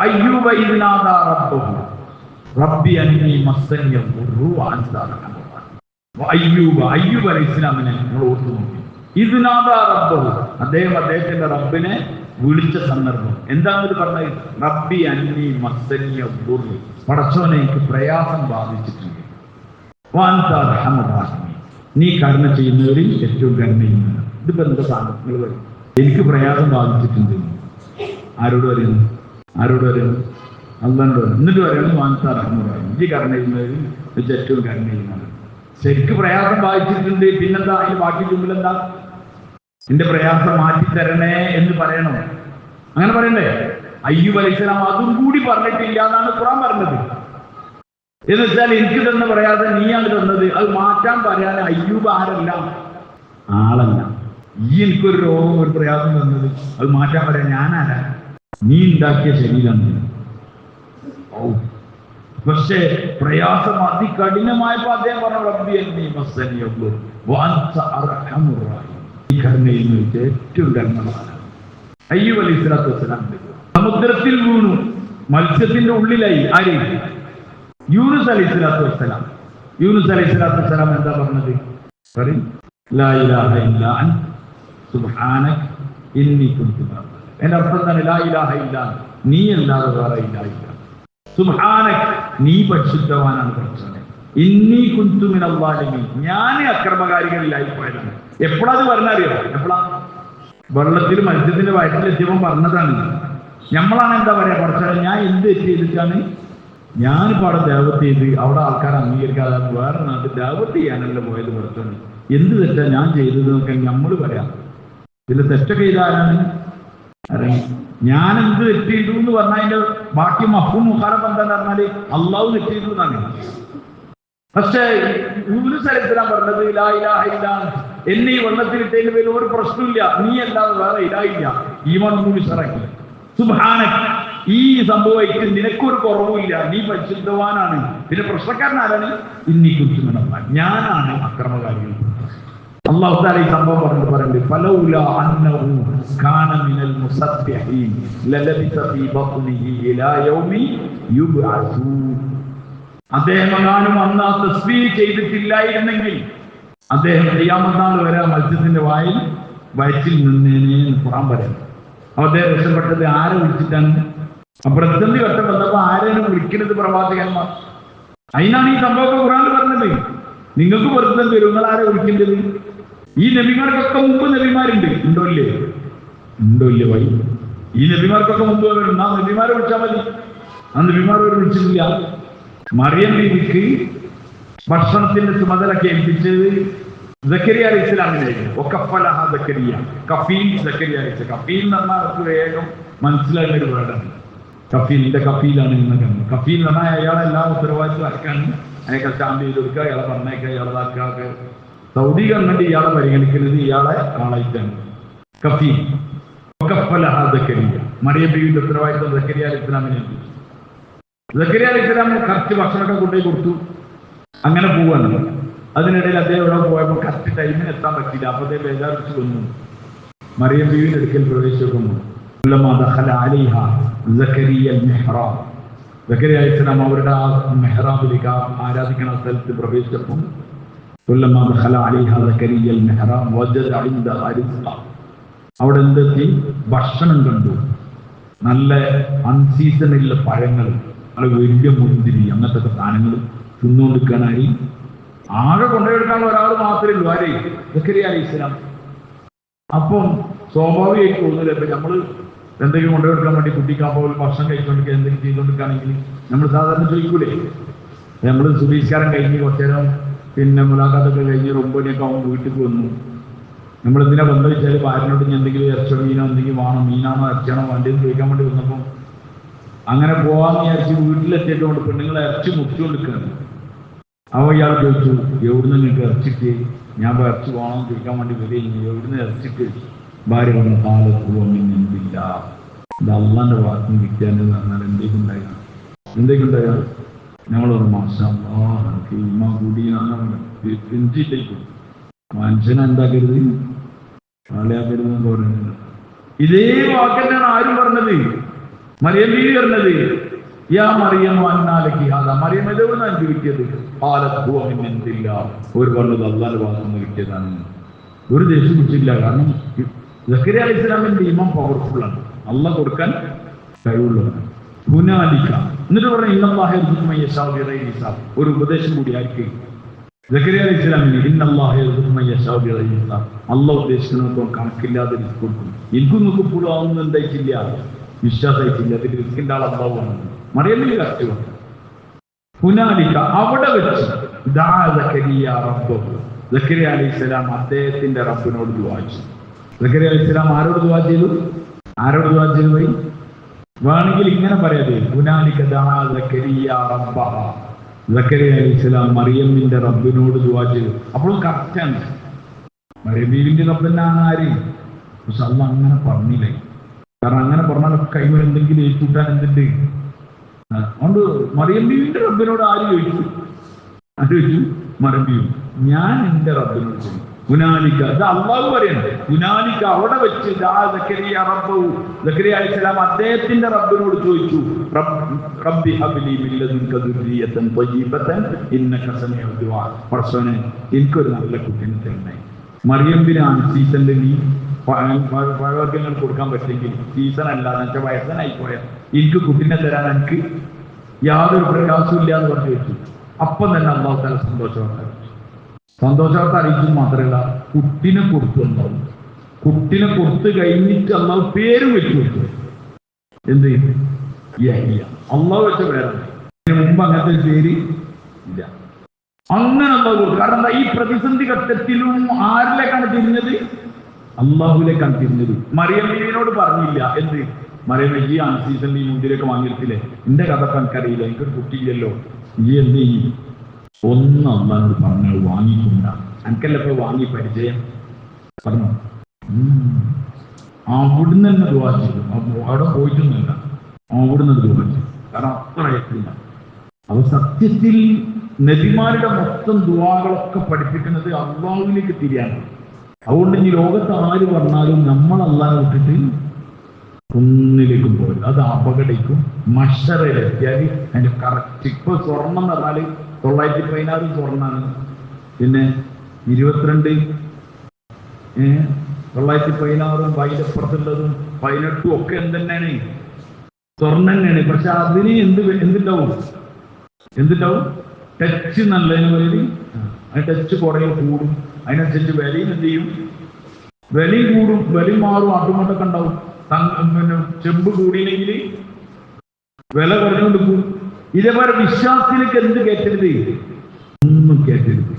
അയ്യൂബ് അലൈഹി സ്വലാമിനെ നിങ്ങൾ ഓർത്തു നോക്കി. അദ്ദേഹം അദ്ദേഹത്തിന്റെ റബ്ബിനെ വിളിച്ച സന്ദർഭം എന്താണെന്ന് പറഞ്ഞത്? റബ്ബി അന്നി മസ്സനിയ ദുർറ്, പടച്ചോനെ എനിക്ക് പ്രയാസം ബാധിച്ചിട്ടുണ്ട്. നീ കരുണ ചെയ്യുന്നവരിൽ ഏറ്റവും കരുണ ചെയ്യുന്നത്. ഇതിപ്പോ എന്താ സാധനങ്ങൾ പറയും? എനിക്ക് പ്രയാസം ബാധിച്ചിട്ടുണ്ട്. ആരോട് പറയുന്നു? ആരോട് പറയുന്നു? അള്ളാഹുവിനോട്. എന്നിട്ട് പറയുന്നത് വാൻസാർ അഹമ്മദായി, എനിക്ക് കരുണ ചെയ്യുന്നവരിൽ വെച്ച് ഏറ്റവും കരുണ ചെയ്യുന്നത്. ശരിക്ക് പ്രയാസം ബാധിച്ചിട്ടുണ്ട്. പിന്നെന്താ അതിന് ബാക്കി ചുമ്പിലെന്താ? എന്റെ പ്രയാസം മാറ്റിത്തരണേ എന്ന് പറയണം. അങ്ങനെ പറയണ്ടേ? അയ്യൂബ് അലൈഹിസ്സലാം അതും കൂടി പറഞ്ഞിട്ടില്ല എന്നാണ് ഖുർആൻ പറഞ്ഞത്. എന്ന് വെച്ചാൽ എനിക്ക് തന്ന പറയാതെ നീയാണ് തന്നത്, അത് മാറ്റാൻ പറയാൻ അയ്യൂബ് ആരല്ല, ആളല്ല. ഈ എനിക്കൊരു രോഗം ഒരു പ്രയാസം തന്നത് അത് മാറ്റാൻ പറയാൻ ഞാനാരാ? നീ ഉണ്ടാക്കിയ ശരീരം. പക്ഷേ പ്രയാസം അതികഠിനമായപ്പോ അദ്ദേഹം പറഞ്ഞു റബ്ബി അന്നീ മസ്സനിയ ദുർറ് വഅൻത അർഹമുർ റഹീം, ഏറ്റവും കരുണമാണ് അയ്യൂബ് അലൈഹി സ്വലാത്തു വസ്സലാം. സമുദ്രത്തിൽ വീണു, മത്സ്യത്തിന്റെ ഉള്ളിലായി. ആര്? യൂനുസ് അലൈഹി സ്വലാത്തു വസ്സലാം. യൂനുസ് അലൈഹി സ്വലാത്തു വസ്സലാം എന്താ പറഞ്ഞത്? ലാ ഇലാഹ ഇല്ലാ അൻത സുബ്ഹാനക ഇന്നി കുൻതു മിനൽ ളാലിമീൻ. എന്റെ അർത്ഥം എന്താണ്? ലാ ഇലാഹ ഇല്ലാ അൻത, നീ അല്ലാതെ വേറെ ഇല്ല. സുബ്ഹാനക, നീ പരിശുദ്ധവാനാണ് പടച്ചവനെ. ഇന്നി കുൻതു മിനൽ ളാലിമീൻ, ഞാൻ അക്രമകാരികളിലായി പോയതാണ്. എപ്പോഴത് പറഞ്ഞറിയോ? എപ്പോഴാ? വെള്ളത്തിൽ മത്സ്യത്തിന്റെ വയറ്റിലെത്തിയപ്പോൾ പറഞ്ഞതാണ്. നമ്മളാണ് എന്താ പറയാ? പടച്ചവനെ ഞാൻ എന്ത് തെറ്റ് ചെയ്തിട്ടാണ്? ഞാനിപ്പോൾ അവിടെ ദേവത്ത് ചെയ്ത് അവിടെ ആൾക്കാർ അംഗീകരിക്കാതെ വേറെ നാട്ടിൽ ദേവത്ത് ചെയ്യാനല്ല പോയത്. പടച്ചവനെ എന്ത് തെറ്റാ ഞാൻ ചെയ്തതെന്നൊക്കെ നമ്മൾ പറയാം. ഇതിൽ തെറ്റൊക്കെ ചെയ്താലാണ് ഞാൻ എന്ത് തെറ്റ് ചെയ്തു എന്ന് പറഞ്ഞാൽ അതിന്റെ ബാക്കി മഫ്ഹൂം മുഖാലഫ എന്താന്ന് പറഞ്ഞാല് അള്ളാഹു തെറ്റ് ചെയ്തു എന്നാണ്. പക്ഷേ യൂനുസ് അലൈഹി സ്വലാം പറഞ്ഞത് ലാ ഇലാഹ ഇല്ലാ അൻത, എന്നെ ഈ വെള്ളത്തിലിട്ടതിന് പേരിൽ ഒരു പ്രശ്നമില്ല, നീ അല്ലാതെ വേറെ ഇലാഹില്ല. ഈമാൻ കൂടി ശറക്കി. സുബ്ഹാനക, ഈ സംഭവമായിട്ട് നിനക്കൊരു കുറവുമില്ല, നീ പരിശുദ്ധവാനാണ്. പിന്നെ പ്രശ്നക്കാരനാരാണ്? ഇന്നി കുൻതു മിനൽ ളാലിമീൻ, ഞാനാണ് അക്രമകാരികൾ. അല്ലാഹു തആല ഈ സംഭവം പറഞ്ഞിട്ട് ഫലൗലാ അന്നഹു കാന മിനൽ മുസബ്ബിഹീൻ ലലബിസ ഫീ ബത്നിഹി ഇലാ യൗമി യുബ്അസൂൻ. അദ്ദേഹം എങ്ങാനും അന്ന് ആ തസ്ബീഹ് ചെയ്തിട്ടില്ലായിരുന്നെങ്കിൽ അദ്ദേഹം ഖിയാമത്ത് നാൾ വരെ മത്സ്യത്തിന്റെ വയറ്റിൽ നിന്നേനെ ഖുർആൻ പറയാം. അദ്ദേഹം രക്ഷപ്പെട്ടത് ആരെ വിളിച്ചിട്ടാണ്? പ്രതിസന്ധി ഘട്ടം വന്നപ്പോ ആരെയാണ് വിളിക്കുന്നത്? പ്രവാചകന്മാർ. അതിനാണ് ഈ സംഭവമൊക്കെ ഖുർആനിൽ പറഞ്ഞത്. നിങ്ങൾക്ക് പ്രതിസന്ധി വരും, നിങ്ങൾ ആരെ വിളിക്കേണ്ടത്? ഈ നബിമാർക്കൊക്കെ മുമ്പ് നബിമാരുണ്ട്. ഉണ്ടോ ഇല്ലേ? വൈ ഈ നബിമാർക്കൊക്കെ മുമ്പ് വരും. ആ നബിമാരെ വിളിച്ചാൽ മതി. ആ നബിമാർ വിളിച്ചിട്ടില്ല. മറിയം ബീവിക്ക് ഭക്ഷണത്തിന്റെ ചുമതല കേൾപ്പിച്ചത് സക്കരിയ അലൈഹിസ്സലാമിനായിരുന്നു. ഒക്കഫലഹ സക്കരിയ, കഫീൽ സക്കരിയ അലൈഹിസ്സലാം. കഫീൽ എന്ന് പറഞ്ഞാൽ അവർക്ക് വേഗം മനസ്സിലാകുന്ന ഒരു വേർഡാണ് കഫീലിന്റെ കഫീലാണ് എന്നൊക്കെ. കഫീൽ എന്ന് പറഞ്ഞാൽ അയാളെ എല്ലാ ഉത്തരവാദിത്വം അയക്കാണ്. അയാളെ സ്റ്റാമ്പ് ചെയ്ത് കൊടുക്കുക, ഇയാളെ പറഞ്ഞേക്കുക, ഇയാളെ ഇതാക്കുക. സൗദി ഗവൺമെന്റ് ഇയാളെ പരിഗണിക്കുന്നത് ഇയാളെ ആളായിട്ടാണ് കഫീൽ. ഒക്കഫലഹ സക്കരിയ, മറിയം ബീവിന്റെ ഉത്തരവാദിത്വം സക്കരിയ അലൈഹിസ്സലാമിനെ. സക്കരിയ അലൈഹിസ്സലാമിന് കറക്റ്റ് ഭക്ഷണമൊക്കെ കൊണ്ടുപോയി കൊടുത്തു. അങ്ങനെ പോവാണ്. അതിനിടയിൽ അദ്ദേഹം ഇവിടെ പോയപ്പോൾ കറക്റ്റ് ടൈമിന് എത്താൻ പറ്റില്ല. അപ്പൊ അദ്ദേഹം ബേജാറിച്ച് വന്നു. മറിയം ബീവിന്റെ അടുക്കൽ പ്രവേശിക്കുന്നു. സക്കരിയ അലൈഹിസ്സലാം അവരുടെ ആ മെഹ്റാബിലേക്ക്, ആരാധിക്കുന്ന സ്ഥലത്ത് പ്രവേശിച്ചപ്പോൾ അവിടെ എന്തെത്തി? ഭക്ഷണം കണ്ടു. നല്ല അൺസീസണിലുള്ള പഴങ്ങൾ, നല്ല വലിയ മുന്തിരി, അങ്ങനത്തെ സാധനങ്ങൾ തിന്നുകൊണ്ടിരിക്കാനായി. ആകെ കൊണ്ടുപോയെടുക്കാനുള്ള ഒരാൾ മാത്രമേ ഉള്ളൂ. ആരേ? സക്കരിയ അലൈഹിസ്സലാം. അപ്പം സ്വാഭാവികമായിട്ട് തോന്നില്ല. ഇപ്പൊ നമ്മള് എന്തെങ്കിലും കൊണ്ടുപോയെടുക്കാൻ വേണ്ടി കുട്ടിക്കാപ്പോൾ ഭക്ഷണം കഴിച്ചുകൊണ്ടിരിക്കുക, എന്തെങ്കിലും ചെയ്തുകൊണ്ടിരിക്കുകയാണെങ്കിൽ നമ്മൾ സാധാരണ ചോദിക്കൂലേ? നമ്മൾ സുബീസ്കാരം കഴിഞ്ഞ് കുറച്ചു നേരം പിന്നെ മുലാഖാത്തൊക്കെ കഴിഞ്ഞ് 9 മണിയൊക്കെ ആകുമ്പോൾ വീട്ടിൽ വന്നു. നമ്മൾ എന്തിനാ ബന്ധം വെച്ചാൽ ഭാര്യനോട് ഞാൻ എന്തെങ്കിലും ഇറച്ചോ മീനോ എന്തെങ്കിലും വേണം, മീനാണോ ഇറച്ചിയാണോ വേണ്ടിയെന്ന് ചോദിക്കാൻ വേണ്ടി വന്നപ്പം അങ്ങനെ പോവാന്ന് വിചാരിച്ച് വീട്ടിലെത്തിയതുകൊണ്ട് പെണ്ണുങ്ങളെ ഇറച്ചി മുറിച്ചുകൊണ്ടിരിക്കുകയാണ്. അപ്പോൾ ഇയാൾ ചോദിച്ചു, എവിടുന്ന് നിങ്ങൾക്ക് ഇറച്ചിട്ട്? ഞാൻ ഇറച്ചി പോകണമെന്ന് ചോദിക്കാൻ വേണ്ടി വരികയും എവിടുന്ന് ഇറച്ചിട്ട്? ഭാര്യ പറഞ്ഞ കാലത്തുമില്ല, ഇത് അള്ളാന്റെ വാക്കും കിട്ടിയാന്ന് പറഞ്ഞാൽ എന്തൊക്കെ ഉണ്ടായ ഞങ്ങൾ ഒരു മാസം കൂടി പെഞ്ചില്ലേക്ക് മനുഷ്യനെ എന്താക്കരുത്, കാലയാക്കരുതെന്ന് പറയുന്നത്. ഇതേ വാക്കെന്നാണ് ആരും പറഞ്ഞത്? മറിയം ബീവി പറഞ്ഞത്. യാ മറിയം അന്നാലക്ക് ഹാദാ, മറിയം എവിടുന്ന് എനിക്ക് കിട്ടിയത്? പാലത്തില്ല. ഒരു പറഞ്ഞത് അള്ളാന്റെ വാസം കിട്ടിയതാണ്. ഒരു ദേശം കുറിച്ചില്ല. കാരണം സക്കരിയ അലൈഹിസ്സലാമിന്റെ ഈമാൻ പവർഫുൾ ആണ്, അള്ളാഹ് കൊടുക്കാൻ കഴിവുള്ളതാണ്. ഹുനാലിക എന്നിട്ട് പറഞ്ഞു ഇന്നല്ലാഹു യർസുഖു മൻ യശാഉ ബിഗൈരി ഹിസാബ്. ഒരു ഉപദേശം കൂടി ആർക്ക്? സക്കരിയ അലൈഹിസ്സലാമിന്. ഇന്നല്ലാഹു യർസുഖു മൻ യശാഉ ബിഗൈരി ഹിസാബ്. അള്ളാഹ് ഉദ്ദേശിക്കുന്നവർക്കും കണക്കില്ലാതെ റിസ്ക് കൊടുക്കും. എനിക്കും നിങ്ങൾക്ക് ഇപ്പോഴും അതൊന്നും എന്തായിട്ടില്ല, വിശ്വാസമായിട്ടില്ല. അതിൽ റിസ്കിന്റെ ആൾ അള്ളാഹുവാണ്. മറിയമ്മിന് കറക്റ്റ് പറഞ്ഞു. ഹുനാലിക അവിടെ വെച്ച് ദാ സക്കരിയ റബ്ബഹു, സക്കരിയ അലൈഹിസ്സലാം അദ്ദേഹത്തിന്റെ റബ്ബിനോട് ദുആ ചെയ്തു. സക്കരിയ അലൈഹിസ്സലാം ആരോട് ദുആ ചെയ്തു? പോയി വേണമെങ്കിൽ ഇങ്ങനെ പറയാതെ ഹുനാലിക ദാ സക്കരിയ റബ്ബഹ, സക്കരിയ അലൈഹിസ്സലാം മറിയമ്മിന്റെ റബ്ബിനോട് ദുആ ചെയ്തു. അപ്പോഴും കറക്റ്റാണ്. മറിയം ബീവിന്റെ റബ്ബെന്നാണ് ആര്? പക്ഷെ അള്ളാഹ് അങ്ങനെ പറഞ്ഞില്ലേ. കാരണം അങ്ങനെ പറഞ്ഞാൽ കൈമൽ എന്തെങ്കിലും ഏറ്റുകൂട്ടാൻ എന്തുണ്ട്? അതുകൊണ്ട് മറിയം ബീവിന്റെ റബ്ബിനോട് ആര് ചോദിച്ചു? മറിയം ബീവി. ഞാൻ എന്റെ റബ്ബിനോട് ചോദിച്ചു. ഹുനാലിക, അത് അള്ളാഹു പറയണ്ടേ. ഹുനാലിക അവിടെ വെച്ച് സക്കരിയ റബ്ബഹു, സക്കരിയ അലൈഹിസ്സലാം അദ്ദേഹത്തിന്റെ റബ്ബിനോട് ചോദിച്ചു, റബ്ബി ഹബ്ലി മിൻ ലദുൻക ദുർരിയതൻ ത്വയ്യിബതൻ ഇന്നക സമീഉ ദുആ. പടച്ചോനെ എനിക്കൊരു നല്ല കുട്ടിനെ തരണേ. മറിയം ബിനാണ് സീസണിൽ നീ പഴവർഗ്ഗങ്ങൾ കൊടുക്കാൻ പറ്റുമെങ്കിൽ, സീസൺ അല്ലാതെ എന്നുവെച്ചാൽ വയസ്സനായി പോയാൽ എനിക്ക് കുട്ടിനെ തരാൻ എനിക്ക് യാതൊരു പ്രയാസവും ഇല്ല എന്ന് പറഞ്ഞു വെച്ചു. അപ്പം തന്നെ അള്ളാഹു തആല സന്തോഷവാർത്ത അറിയിച്ചു. മാത്രമല്ല കുട്ടിനെ കൊടുത്തു. ഉണ്ടാവും കുട്ടിനെ കൊടുത്തു കഴിഞ്ഞിട്ട് അള്ളാഹു പേരും വെച്ചു കൊടുത്തു. എന്ത്? യഹ്യ. അള്ളാഹു വെച്ച പേരാണ്. അതിന് മുമ്പ് അങ്ങനത്തെ പേര് ഇല്ല. അങ്ങനെ അള്ളാഹു കൊടുത്തു. കാരണം എന്താ? ഈ പ്രതിസന്ധി ഘട്ടത്തിലും ആരിലേക്കാണ് തിരിഞ്ഞത്? അള്ളാഹുലേക്കാണ് തിരിഞ്ഞത്. മറിയം ബീവിനോട് പറഞ്ഞില്ല. എന്ത്? മറിയം ഈ അൺസീസണിൽ ഈ മുന്തിരിയൊക്കെ വാങ്ങിയിട്ടില്ലേ, എന്റെ കഥ എനിക്കറിയില്ല, എനിക്കൊരു കുട്ടിയില്ലല്ലോ, ഈ എന്ത് ചെയ്യും? ഒന്ന് അള്ളാഹോട് പറഞ്ഞാൽ വാങ്ങിക്കൊണ്ട. എനിക്കല്ല ഇപ്പൊ വാങ്ങി പരിചയം പറഞ്ഞു. അവിടുന്ന് തന്നെ ദുആ ചെയ്തു. അവിടെ പോയിട്ടൊന്നുമില്ല, അവിടുന്ന് ദുആ ചെയ്തു. കാരണം അത്ര എത്തില്ല. അത് സത്യത്തിൽ നബിമാരുടെ മൊത്തം ദുആകളൊക്കെ പഠിപ്പിക്കുന്നത് അള്ളാഹുവിലേക്ക് തിരിയാണ്. അതുകൊണ്ട് ഈ ലോകത്ത് ആര് പറഞ്ഞാലും നമ്മൾ അള്ളാഹെ വിട്ടിട്ട് ഒന്നിലേക്കും പോരും. അത് അപകടിക്കും. മഷറയിലെത്തിയാൽ അതിന്റെ കറക്റ്റ്. ഇപ്പൊ സ്വർണം എന്ന് പറഞ്ഞാല് 916 സ്വർണ്ണാണ്. പിന്നെ 22 916 അതിനപ്പുറത്തുള്ളതും 18 ഒക്കെ എന്തെന്നാണ്? സ്വർണ്ണം തന്നെയാണ്. പക്ഷെ അതിന് എന്തുണ്ടാവും ടച്ച് നല്ലതിന് വരും. അതിന് ടച്ച് കുറേ കൂടും, അതിനനുസരിച്ച് വിലയും എന്ത് ചെയ്യും, വിലയും കൂടും, വിലയും മാറും, ആട്ടുമാട്ടൊക്കെ ഉണ്ടാവും. പിന്നെ ചെമ്പ് കൂടിയില്ലെങ്കിൽ വില കുറഞ്ഞുകൊണ്ട് പോകും. ഇതേപോലെ വിശ്വാസത്തിലേക്ക് എന്ത് കയറ്റരുത്, ഒന്നും കയറ്റരുത്.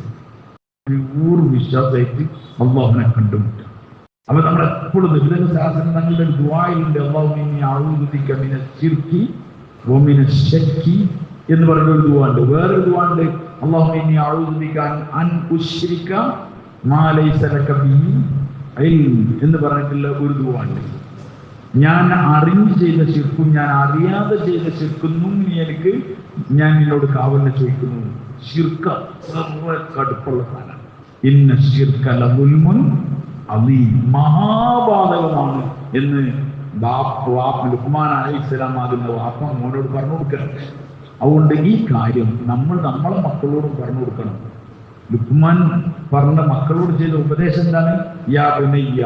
പ്യൂർ വിശ്വാസമായിട്ട് അള്ളാഹുവിനെ കണ്ടുമുട്ടുക. അപ്പൊ നമ്മളെപ്പോഴും ഇതിന്റെ ശാസ്ത്രം തങ്ങളുടെ ഒരു ദുആയിലുണ്ട്, അല്ലാഹുമ്മ അഊദുബിക മിനശ് ശിർക്കി വമിനശ് ശക്കി എന്ന് പറഞ്ഞൊരു ദുആ ഉണ്ട്. വേറൊരു ദുആ ഉണ്ട്, അല്ലാഹുമ്മ അഊദുബിക അൻ ഉശ്രിക മാ ലൈസ ലക ബിഹി ഇൽം എന്ന് പറഞ്ഞിട്ടുള്ള ഒരു ദുആ ഉണ്ട്. ഞാൻ അറിഞ്ഞ് ചെയ്ത ശിർക്കും ഞാൻ അറിയാതെ ചെയ്ത ശിർക്കൊന്നും എനിക്ക് ഞാൻ നിന്നോട് കാവലിനെ ചോദിക്കുന്നു. ശിർക്ക കടുപ്പുള്ള സാധനം. ഇന്ന ശിർക ലദുൽമുൻ അദീം, മഹാപാതകമാണ് എന്ന് ലുഖ്മാൻ അലൈഹിസ്സലാം ആകുന്ന വാപ്പ മോനോട് പറഞ്ഞു കൊടുക്കണം. അതുകൊണ്ട് ഈ കാര്യം നമ്മളെ മക്കളോടും പറഞ്ഞു കൊടുക്കണം. ലുഖ്മാൻ പറഞ്ഞ മക്കളോട് ചെയ്ത ഉപദേശം എന്താണ്? യാ ബുനയ്യ,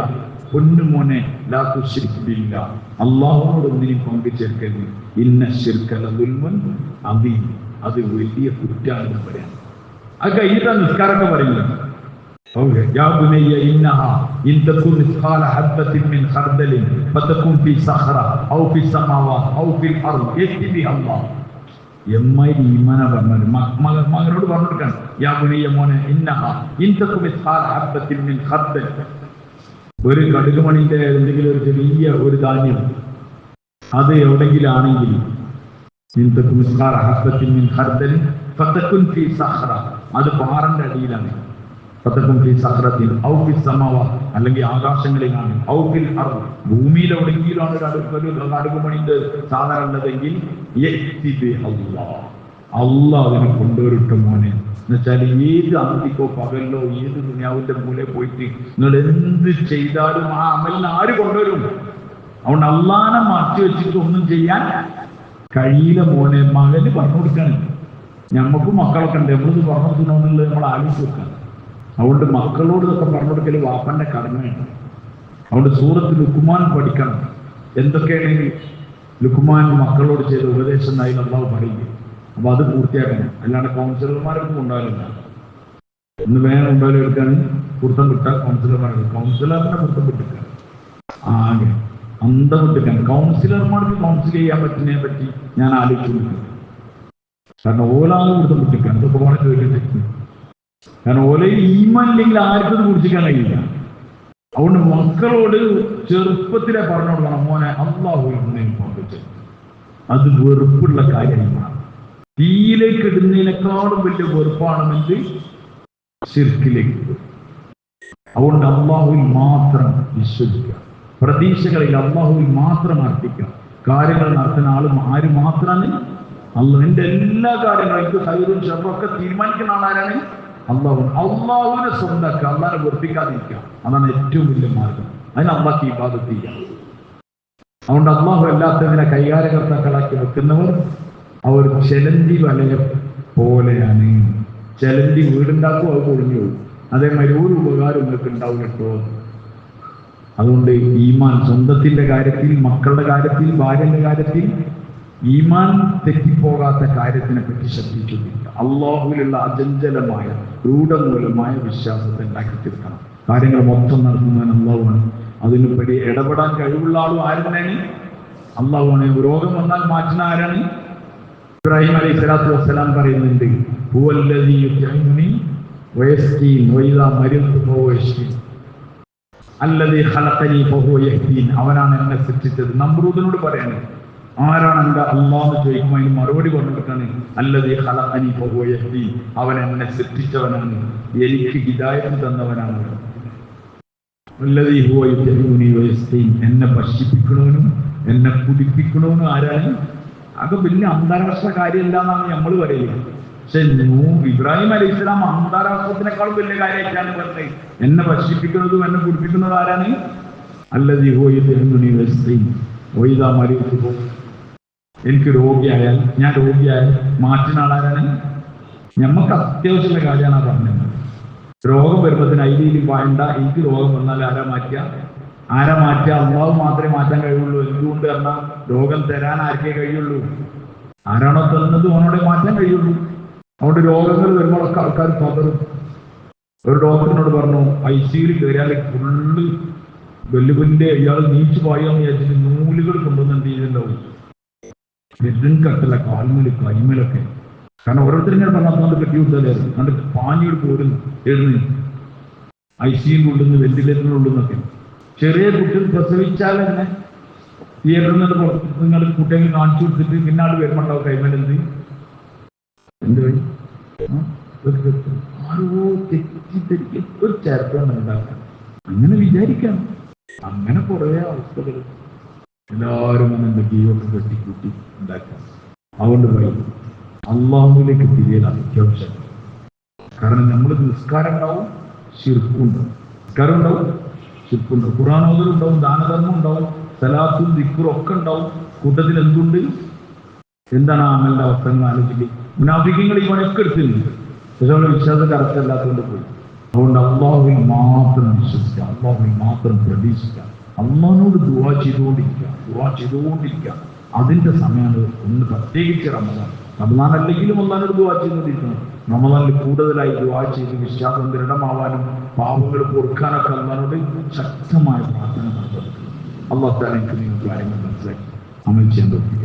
പൊന്നുമോനെ, ലാ തുശ്രിക് ബില്ലാഹ്, അല്ലാഹുവോട് ഒന്നിനും പങ്കുചേർക്കരുത്. ഇന്ന ശിർക ലദുൽമുൻ അദീം, അത് വലിയ കുറ്റാണെന്ന് പറയാം. അത് കഴിഞ്ഞിട്ടാണ് നിസ്കാരമൊക്കെ പറയുന്നത്. യാ ബുനയ്യ ഇന്നഹാ ഇൻ തകുൻ മിസ്ഖാല ഹബ്ബത്തിൻ മിൻ ഖർദലിൻ ഫതകുൻ ഫീ സഖറ ഔ ഫീ സമാവാത് ഔ ഫിൽ അർദ് യഅതി ബിഹി അല്ലാഹ്. ഈമാന പറഞ്ഞത് മകനോട് പറഞ്ഞു കൊടുക്കണം. യാ ബുനയ്യ മോനെ, ഇന്നഹാ ഇൻ തകുൻ മിസ്ഖാല ഹബ്ബത്തിൻ മിൻ ഖർദൽ, ഒരു കടുകുമണിന്റെ എന്തെങ്കിലും ഒരു ചെറിയ ഒരു ധാന്യം അത് എവിടെങ്കിലും ആണെങ്കിൽ അത് പാറന്റെ അടിയിലാണ്. അല്ലെങ്കിൽ ആകാശങ്ങളിലാണ്. ഭൂമിയിൽ എവിടെയെങ്കിലാണ് കടുകുമണിന്റെ സാധനം ഉള്ളതെങ്കിൽ അള്ളാഹ് അതിനെ കൊണ്ടുവരട്ടെ മോനെ. എന്നുവെച്ചാൽ ഏത് അന്തിക്കോ പകലിലോ ഏത് ദുനിയാവിന്റെ മൂലയിൽ പോയിട്ട് നിങ്ങൾ എന്ത് ചെയ്താലും ആ അമലിന് ആര് കൊണ്ടുവരും? അതുകൊണ്ട് അള്ളാനെ മാറ്റി വെച്ചിട്ട് ഒന്നും ചെയ്യാൻ കഴിയില്ല മോനെ. മകന് പറഞ്ഞു കൊടുക്കാണ്. ഞമ്മക്കും മക്കളൊക്കെ ഉണ്ട്, നമ്മളിത് പറഞ്ഞു കൊടുക്കണമെന്നുള്ളത് നമ്മൾ ആലോചിച്ച് വെക്കാം. അതുകൊണ്ട് മക്കളോട് ഇതൊക്കെ പറഞ്ഞു കൊടുക്കൽ വാപ്പന്റെ കടമയാണ്. അതുകൊണ്ട് സൂറത്ത് ലുഖ്മാൻ പഠിക്കണം. എന്തൊക്കെയാണെങ്കിൽ ലുഖ്മാൻ മക്കളോട് ചെയ്ത ഉപദേശം എന്നായി അള്ളാഹു പറയുക. അപ്പൊ അത് പൂർത്തിയാക്കണം. അല്ലാണ്ട് കൗൺസിലർമാരൊന്നും ഉണ്ടാവില്ല. ഇന്ന് വേഗം ഉണ്ടാവില്ല എടുക്കാൻ കുർത്തം വിട്ടാൽ കൗൺസിലറിനെ കുർത്തം വിട്ടിക്കാൻ ആകെ അന്തം വിട്ടിക്കാൻ. കൗൺസിലർമാർക്ക് കൗൺസിൽ ചെയ്യാൻ പറ്റുന്നതിനെ പറ്റി ഞാൻ ആലോചിച്ചു. കാരണം ഓലാതെ കുർത്തം വിട്ടിക്കാൻ ഇതൊക്കെ പോണെ ചോദിക്കട്ടെ. കാരണം ഓലയിൽ ഈമാൻ ഇല്ലെങ്കിൽ ആർക്കും കുറിച്ചിക്കാൻ കഴിയില്ല. അതുകൊണ്ട് മക്കളോട് ചെറുപ്പത്തിലെ പറഞ്ഞു കൊടുക്കണം, മോനെ അള്ളാഹുവിനെ പങ്കുവെച്ചു. അത് വെറുപ്പുള്ള കാര്യമാണ്. തീയിലേക്ക് ഇടുന്നതിനേക്കാളും വലിയ വെറുപ്പാണെങ്കിൽ ശിർക്കിലേക്ക്. അതുകൊണ്ട് അള്ളാഹുവിൽ മാത്രം വിശ്വസിക്കുക. പ്രതീക്ഷകളിൽ അള്ളാഹുവിൽ മാത്രം അർപ്പിക്കുക. കാര്യങ്ങൾ നടത്തുന്ന ആര് മാത്രമാണ്? അള്ളാഹുവിന്റെ എല്ലാ കാര്യങ്ങളും എനിക്ക് ഹൈറും ഷർറും ഒക്കെ തീരുമാനിക്കുന്ന ആളാരാണ്? അള്ളാഹുവിനെ സ്വന്തമാക്കുക, അള്ളാഹിനെ വെറുപ്പിക്കാതിരിക്കുക. അതാണ് ഏറ്റവും വലിയ മാർഗം. അതിന് അള്ളാഹ് ഇബാദത്ത് ചെയ്യാം. അതുകൊണ്ട് അള്ളാഹു അല്ലാത്തതിനെ കൈകാര്യകർത്താക്കളാക്കി വെക്കുന്നവർ അവർ ചെലന്തി വലയ പോലെയാണ്. ചെലന്തി വീടുണ്ടാക്കും, അത് പൊളിഞ്ഞു പോകും. അതേമാതിരി ഒരു ഉപകാരം നിങ്ങൾക്ക് ഉണ്ടാവും കേട്ടോ. അതുകൊണ്ട് ഈമാൻ സ്വന്തത്തിന്റെ കാര്യത്തിൽ, മക്കളുടെ കാര്യത്തിൽ, ഭാര്യന്റെ കാര്യത്തിൽ ഈമാൻ തെറ്റിപ്പോകാത്ത കാര്യത്തിനെ പറ്റി ശ്രദ്ധിച്ചിട്ടില്ല. അള്ളാഹുവിലുള്ള അചഞ്ചലമായ രൂഢമൂലമായ വിശ്വാസത്തെ ഉണ്ടാക്കി തീർക്കണം. കാര്യങ്ങൾ മൊത്തം നടത്തുന്നവൻ അള്ളാഹുവാണ്. അതിനുപടി ഇടപെടാൻ കഴിവുള്ള ആളും ആരെന്നാണ്? അള്ളാഹുവാണ്. രോഗം വന്നാൽ മാറ്റുന്ന ആരാണ്? ഇബ്രാഹിം അലൈഹി സ്വലാത്തു വസ്സലാം പറയുന്നുണ്ട്, അവനാണ് എന്നെ സൃഷ്ടിച്ചത്. നമ്രൂദിനോട് പറയാണ്, ആരാണ് എന്റെ അള്ളാഹ് എന്ന് ചോദിക്കുമ്പോൾ അതിന് മറുപടി പറഞ്ഞിട്ടാണ് അല്ലദീ ഖലഖനി ഫഹുവ യഹ്ദീൻ, അവൻ എന്നെ സൃഷ്ടിച്ചവനാണ്, എനിക്ക് ഹിദായത്ത് തന്നവനാണ്. അല്ലദീ ഹുവ യുത്ഇമുനി വയസ്ഖീൻ, എന്നെ ഭക്ഷിപ്പിക്കണവനും എന്നെ കുടിപ്പിക്കണവനും ആരാണ്? അത് വലിയ അന്താരാഷ്ട്ര കാര്യമല്ല എന്നാണ് നമ്മൾ പറയുന്നത്. പക്ഷെ ഇബ്രാഹിം അലൈഹി ഇസ്ലാം അന്താരാഷ്ട്രത്തിനേക്കാളും വലിയ കാര്യമായിട്ടാണ് പറഞ്ഞത്. എന്നെ ഭക്ഷിപ്പിക്കുന്നതും എന്നെ കുടിപ്പിക്കുന്നതും ആരാണ്? അല്ലദീ ഹുവ യുത്ഇമുനി വയസ്ഖീൻ വഇദാ മരിതു, എനിക്ക് രോഗിയായാൽ, ഞാൻ രോഗിയായാൽ മാറ്റുന്ന ആളാരാണ്? ഞമ്മക്ക് അത്യാവശ്യമുള്ള കാര്യമാണ് പറഞ്ഞത്. രോഗം വരുമ്പത്തിന് ഐഡിയിൽ വേണ്ട, എനിക്ക് രോഗം വന്നാൽ ആരാ മാറ്റുക? ആരെ മാറ്റുക? അള്ളാഹു മാത്രമേ മാറ്റാൻ കഴിയുള്ളൂ. എന്തുകൊണ്ട് പറഞ്ഞാൽ രോഗം തരാൻ ആർക്കേ കഴിയുള്ളൂ? ആരാണോ തന്നത് അവനോടെ മാറ്റാൻ കഴിയുള്ളൂ. അതുകൊണ്ട് രോഗങ്ങൾ വരുമ്പോഴൊക്കെ ആൾക്കാർ പതറും. ഒരു ഡോക്ടറിനോട് പറഞ്ഞു, ICUയിൽ കയറിയാൽ ഫുള്ള് വെല്ലുവിന്റെ ഇയാൾ നീച്ചു പോയെന്ന് വിചാരിച്ചിട്ട് നൂലുകൾ കൊണ്ടുവന്ന് എന്ത് ചെയ്തിട്ടുണ്ടാവും? ബെഡും കട്ടല, കാൽമേല് കൈമേലൊക്കെ. കാരണം ഓരോരുത്തരും ഞാൻ പറഞ്ഞാൽ കെട്ടി വിട്ടാലായിരുന്നു. എന്നിട്ട് പാഞ്ഞോട് പോരുന്നു എഴുതി ICUവിൻ്റെ ഉള്ളിൽ നിന്ന്, വെന്റിലേറ്ററിൻ്റെ ഉള്ളിൽ നിന്നൊക്കെ. ചെറിയ കുട്ടികൾ പ്രസവിച്ചാൽ തന്നെ തിയേറ്ററിൽ നിന്ന് പുറത്ത് നിങ്ങൾ കുട്ടികളെ കാണിച്ചു കൊടുത്തിട്ട് പിന്നെ ആൾ വരുമ്പോണ്ടാവും കൈമേലെന്ത് എന്ത് വഴി ആരോ തെറ്റിദ്ധരിക്കും ഒരു ചേർക്കാൻ ഉണ്ടാക്കാം. അങ്ങനെ വിചാരിക്കാം. അങ്ങനെ കുറേ അവസ്ഥകൾ എല്ലാവരും എന്തൊക്കെയൊക്കെ കെട്ടിക്കൂട്ടി ഉണ്ടാക്കാം. അതുകൊണ്ട് പറയും അള്ളാഹുവിലേക്ക് തിരിയൽ അത്യാവശ്യം. കാരണം നമ്മൾ നിസ്കാരം ഉണ്ടാവും, ശിർക്കുണ്ടാവും. നിസ്കാരം ഉണ്ടാവും, ശിർക്കുണ്ടാവും, ഖുർആൻ ഓതലുണ്ടാവും, ദാനധർമ്മം ഉണ്ടാവും, സലാത്തും ദിക്റും ഒക്കെ ഉണ്ടാവും. കൂട്ടത്തിൽ എന്തുണ്ട്? എന്താണ് ആ അമലിന്റെ അവസ്ഥകൾ ആലോചിക്കുക. മുനാഫിക്കങ്ങൾ ഈ പണിയൊക്കെ എടുത്തിട്ടുണ്ട്. പക്ഷെ അവരുടെ വിശ്വാസം കറക്റ്റ് അല്ലാത്തതുകൊണ്ട് പോയി. അതുകൊണ്ട് അള്ളാഹുവിൽ മാത്രം വിശ്വസിക്കാം, അള്ളാഹുവിൽ മാത്രം പ്രതീക്ഷിക്കാം, അള്ളാഹിനോട് ദുആ ചെയ്തുകൊണ്ടിരിക്കുക. അതിന്റെ സമയമാണ് ഒന്ന് പ്രത്യേകിച്ച് റമദാൻ. റമദാൻ അല്ലെങ്കിലും അള്ളാഹിനോട് ദുആ ചെയ്തുകൊണ്ടിരിക്കണം. റമദാനിൽ കൂടുതലായി ദുആ ചെയ്ത് വിശ്വാസം ദൃഢമാവാനും പാപങ്ങൾ പൊറുക്കാനൊക്കെ അള്ളാഹിനോട് ശക്തമായ പ്രാർത്ഥന നടത്തുക. അള്ളാഹു തആല നിങ്ങൾക്ക് കാര്യങ്ങൾ മനസ്സിലാക്കി അമൽ ചെയ്യാൻ പറ്റും.